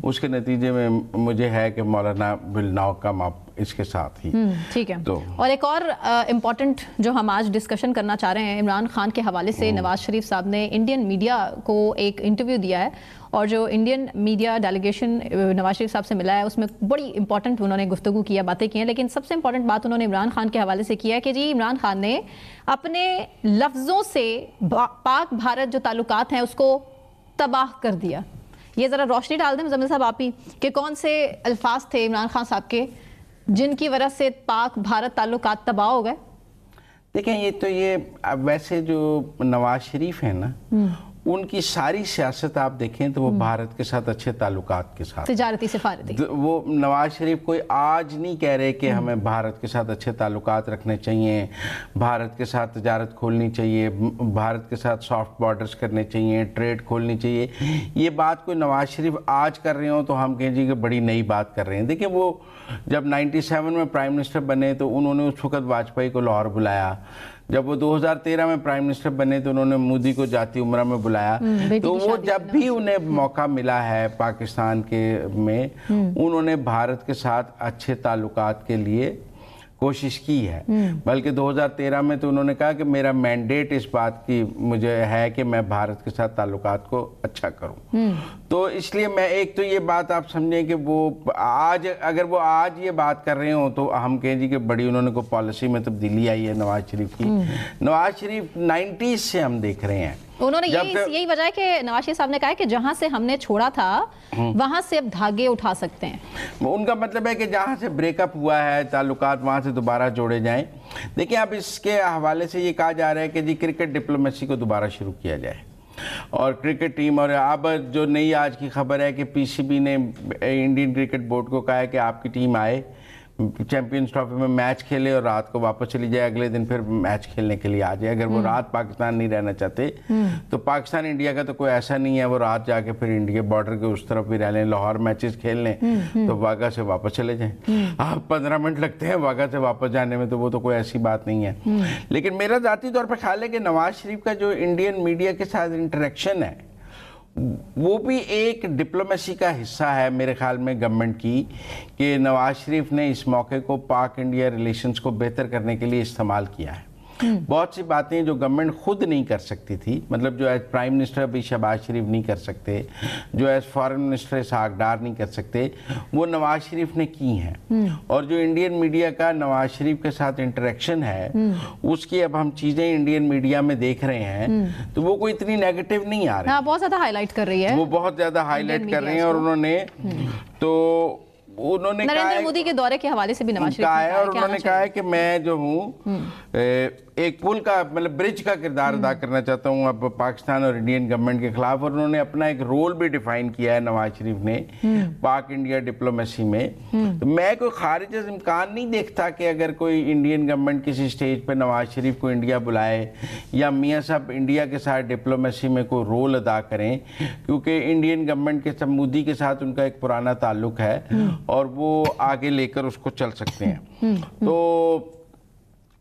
उसके नतीजे में मुझे है कि मौलाना विल नाउ कम अप इसके साथ ही। ठीक है। तो और एक और इम्पॉर्टेंट जो हम आज डिस्कशन करना चाह रहे हैं, इमरान खान के हवाले से नवाज शरीफ साहब ने इंडियन मीडिया को एक इंटरव्यू दिया है और जो Indian media delegation Nawaz Sharif साहब से मिला है उसमें बड़ी इंपॉर्टेंट उन्होंने गुफ्तगू किया, बातें की हैं। लेकिन सबसे इंपॉर्टेंट बात उन्होंने इमरान खान के हवाले से किया है कि जी इमरान खान ने अपने लफ्ज़ों से पाक भारत जो ताल्लुकात हैं उसको तबाह कर दिया। ये ज़रा रोशनी डाल दें मुज़म्मिल साहब आप ही कि कौन से अल्फाज थे इमरान खान साहब के जिनकी वजह से पाक भारत ताल्लुकात तबाह हो गए। देखें ये वैसे जो नवाज शरीफ है ना उनकी सारी सियासत आप देखें तो वो भारत के साथ अच्छे ताल्लुकात के साथ, तिजारती सिफारती, वो नवाज शरीफ कोई आज नहीं कह रहे कि हमें भारत के साथ अच्छे ताल्लुकात रखने चाहिए, भारत के साथ तिजारत खोलनी चाहिए, भारत के साथ सॉफ्ट बॉर्डर्स करने चाहिए, ट्रेड खोलनी चाहिए। ये बात कोई नवाज शरीफ आज कर रहे हो तो हम कहें जी कि बड़ी नई बात कर रहे हैं। देखिए वो जब 97 में प्राइम मिनिस्टर बने तो उन्होंने उस वक्त वाजपेयी को लाहौर बुलाया, जब वो 2013 में प्राइम मिनिस्टर बने तो उन्होंने मोदी को जाती उम्रा में बुलाया। तो वो जब भी उन्हें मौका मिला है पाकिस्तान के में उन्होंने भारत के साथ अच्छे ताल्लुकात के लिए कोशिश की है। बल्कि 2013 में तो उन्होंने कहा कि मेरा मैंडेट इस बात की मुझे है कि मैं भारत के साथ ताल्लुकात को अच्छा करूं। तो इसलिए मैं एक तो ये बात आप समझें कि वो आज अगर वो आज ये बात कर रहे हो तो हम कहें जी कि बड़ी उन्होंने को पॉलिसी में तब्दीली आई है नवाज शरीफ की। नवाज शरीफ 90s से हम देख रहे हैं। उन्होंने यही वजह है कि नवाज शरीफ साहब ने कहा है कि जहां से हमने छोड़ा था वहां से अब धागे उठा सकते हैं। उनका मतलब है कि जहां से ब्रेकअप हुआ है ताल्लुकात वहां से दोबारा जोड़े जाएं। देखिए अब इसके हवाले से ये कहा जा रहा है कि जी क्रिकेट डिप्लोमेसी को दोबारा शुरू किया जाए और क्रिकेट टीम, और अब जो नई आज की खबर है कि PCB ने इंडियन क्रिकेट बोर्ड को कहा है कि आपकी टीम आए चैंपियंस ट्रॉफी में मैच खेले और रात को वापस चली जाए, अगले दिन फिर मैच खेलने के लिए आ जाए। अगर वो रात पाकिस्तान नहीं रहना चाहते तो पाकिस्तान इंडिया का तो कोई ऐसा नहीं है, वो रात जाके फिर इंडिया बॉर्डर के उस तरफ भी रह लें, लाहौर मैचेस खेल लें तो वाघा से वापस चले जाएं। आप 15 मिनट लगते हैं वाघा से वापस जाने में, तो वो तो कोई ऐसी बात नहीं है। लेकिन मेरा ज़ाती तौर पर ख्याल है कि नवाज शरीफ का जो इंडियन मीडिया के साथ इंटरेक्शन है वो भी एक डिप्लोमेसी का हिस्सा है मेरे ख्याल में गवर्नमेंट की, कि नवाज शरीफ ने इस मौके को पाक इंडिया रिलेशंस को बेहतर करने के लिए इस्तेमाल किया है। बहुत सी बातें जो गवर्नमेंट खुद नहीं कर सकती थी, मतलब जो एज प्राइम मिनिस्टर अभी शहबाज शरीफ नहीं कर सकते, जो एज फॉरेन मिनिस्टर इसहाक डार नहीं कर सकते, वो नवाज शरीफ ने की हैं। और जो इंडियन मीडिया का नवाज शरीफ के साथ इंटरेक्शन है उसकी अब हम चीज़ें इंडियन मीडिया में देख रहे हैं तो वो कोई इतनी नेगेटिव नहीं आ रही। हाँ, बहुत ज़्यादा हाईलाइट कर रही है, वो बहुत ज़्यादा हाईलाइट कर रहे हैं। और उन्होंने नरेंद्र मोदी के दौरे के हवाले से भी नवाज शरीफ कहा है और उन्होंने कहा है कि मैं जो हूँ एक पुल का मतलब ब्रिज का किरदार अदा करना चाहता हूँ अब पाकिस्तान और इंडियन गवर्नमेंट के खिलाफ, और उन्होंने अपना एक रोल भी डिफाइन किया है नवाज शरीफ ने पाक इंडिया डिप्लोमेसी में। तो मैं कोई खारिज इम्कान नहीं देखता कि अगर कोई इंडियन गवर्नमेंट किसी स्टेज पर नवाज शरीफ को इंडिया बुलाए या मियाँ साहब इंडिया के साथ डिप्लोमेसी में कोई रोल अदा करें, क्योंकि इंडियन गवर्नमेंट के साथ मोदी के साथ उनका एक पुराना ताल्लुक है और वो आगे लेकर उसको चल सकते हैं। तो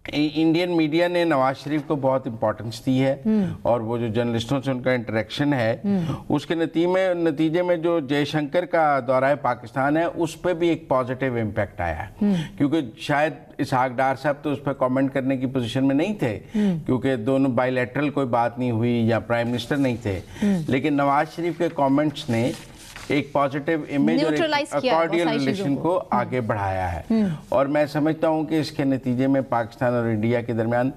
इंडियन मीडिया ने नवाज शरीफ को बहुत इंपॉर्टेंस दी है और वो जो जर्नलिस्टों से उनका इंटरेक्शन है उसके नतीजे में जो जयशंकर का दौरा है पाकिस्तान है उस पर भी एक पॉजिटिव इम्पैक्ट आया है, क्योंकि शायद इसहाक डार साहब तो उस पर कमेंट करने की पोजीशन में नहीं थे क्योंकि दोनों बायलैटरल कोई बात नहीं हुई या प्राइम मिनिस्टर नहीं थे, लेकिन नवाज शरीफ के कमेंट्स ने एक पॉजिटिव इमेज और एक कॉर्डियल रिलेशन को आगे बढ़ाया है। और मैं समझता हूं कि इसके नतीजे में पाकिस्तान और इंडिया के दरमियान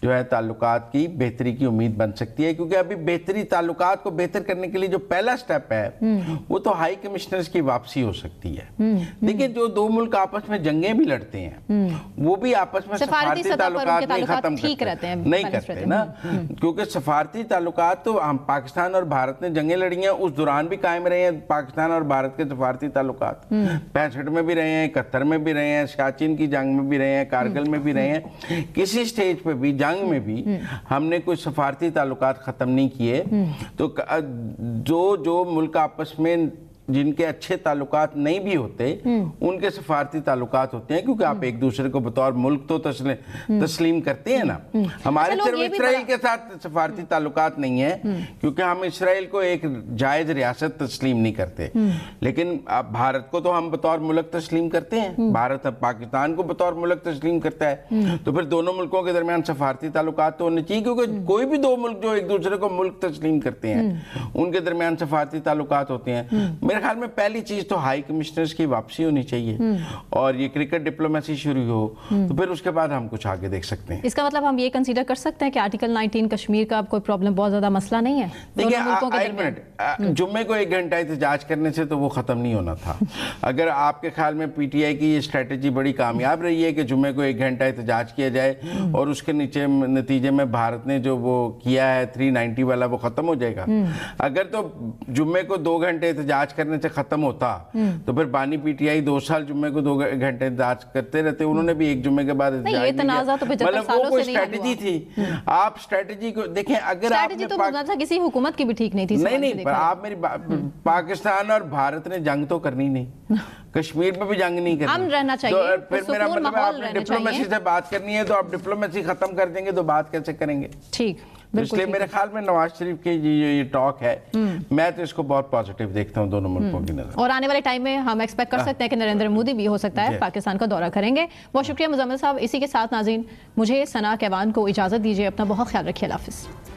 जो है ताल्लुकात की बेहतरी की उम्मीद बन सकती है, क्योंकि अभी बेहतरी ताल्लुकात को बेहतर करने के लिए जो पहला स्टेप है वो तो हाई कमिश्नर्स की वापसी हो सकती है। देखिए जो दो मुल्क आपस में जंगें भी लड़ते हैं वो भी आपस में सफारती ताल्लुकात नहीं खत्म करते हैं, नहीं करते ना, क्योंकि सफारती ताल्लुकात तो हम पाकिस्तान और भारत ने जंगें लड़ी हैं उस दौरान भी कायम रहे हैं पाकिस्तान और भारत के सफारती ताल्लुकात 65 में भी रहे हैं, 71 में भी रहे हैं, सियाचिन की जंग में भी रहे हैं, कारगिल में भी रहे हैं, किसी स्टेज पे भी जंग में भी हमने कोई सफारती ताल्लुकात ख़त्म नहीं किए। तो जो मुल्क आपस में जिनके अच्छे ताल्लुकात नहीं भी होते उनके सफारती ताल्लुकात होते हैं, क्योंकि आप एक दूसरे को बतौर मुल्क तो तस्लीम करते हैं ना। हमारे सिर्फ इसराइल के साथ सफारती ताल्लुकात नहीं है क्योंकि हम इसराइल को एक जायज रियासत तस्लीम नहीं करते, लेकिन भारत को तो हम बतौर मुल्क तस्लीम करते हैं, भारत अब पाकिस्तान को बतौर मुल्क तस्लीम करता है। तो फिर दोनों मुल्कों के दरमियान सफारती ताल्लुकात तो होने चाहिए, क्योंकि कोई भी दो मुल्क जो एक दूसरे को मुल्क तस्लीम करते हैं उनके दरमियान सफारती ताल्लुकात होते हैं। मेरे ख्याल में पहली चीज तो हाई कमिश्नर्स की वापसी होनी चाहिए और ये क्रिकेट डिप्लोमेसी शुरू हो, तो फिर उसके बाद हम कुछ आगे देख सकते हैं। इसका मतलब हम ये कंसीडर कर सकते हैं कि आर्टिकल 19 कश्मीर का अब कोई प्रॉब्लम बहुत ज्यादा मसला नहीं है। देखिए एक मिनट, जुम्मे को 1 घंटा एहतजाज करने से तो वो खत्म नहीं होना था। अगर आपके ख्याल में पीटीआई की ये स्ट्रेटेजी बड़ी कामयाब रही है कि जुम्मे को 1 घंटा एहतजाज किया जाए और उसके नीचे नतीजे में भारत ने जो वो किया है 390 वाला वो खत्म हो जाएगा, अगर तो जुम्मे को 2 घंटे एहतजाज करने से खत्म होता तो फिर बानी पीटीआई 2 साल जुम्मे को 2 घंटे एहतजाज करते रहते, उन्होंने भी 1 जुम्मे के बाद मतलब वो कोई स्ट्रेटेजी थी। आप स्ट्रेटेजी को देखें, अगर आपने किसी हुकूमत की भी ठीक नहीं थी। नहीं, पर आप मेरी पाकिस्तान और भारत ने जंग तो करनी नहीं, कश्मीर में भी जंग नहीं करनी, हम रहना चाहिए। तो फिर मेरा मतलब आपने डिप्लोमेसी से बात करनी है तो आप डिप्लोमेसी खत्म कर देंगे तो बात कैसे करेंगे? ठीक, इसलिए मेरे ख्याल में नवाज शरीफ की ये टॉक है, मैं तो इसको बहुत पॉजिटिव देखता हूँ दोनों मुल्कों की नजर। और आने वाले टाइम में हम एक्सपेक्ट कर सकते हैं कि नरेंद्र मोदी भी हो सकता है पाकिस्तान का दौरा करेंगे। बहुत शुक्रिया मुजम्मिल साहब। इसी के साथ नाज़रीन मुझे सना कहवान को इजाजत दीजिए, अपना बहुत ख्याल रखिए। अल्लाह हाफिज़।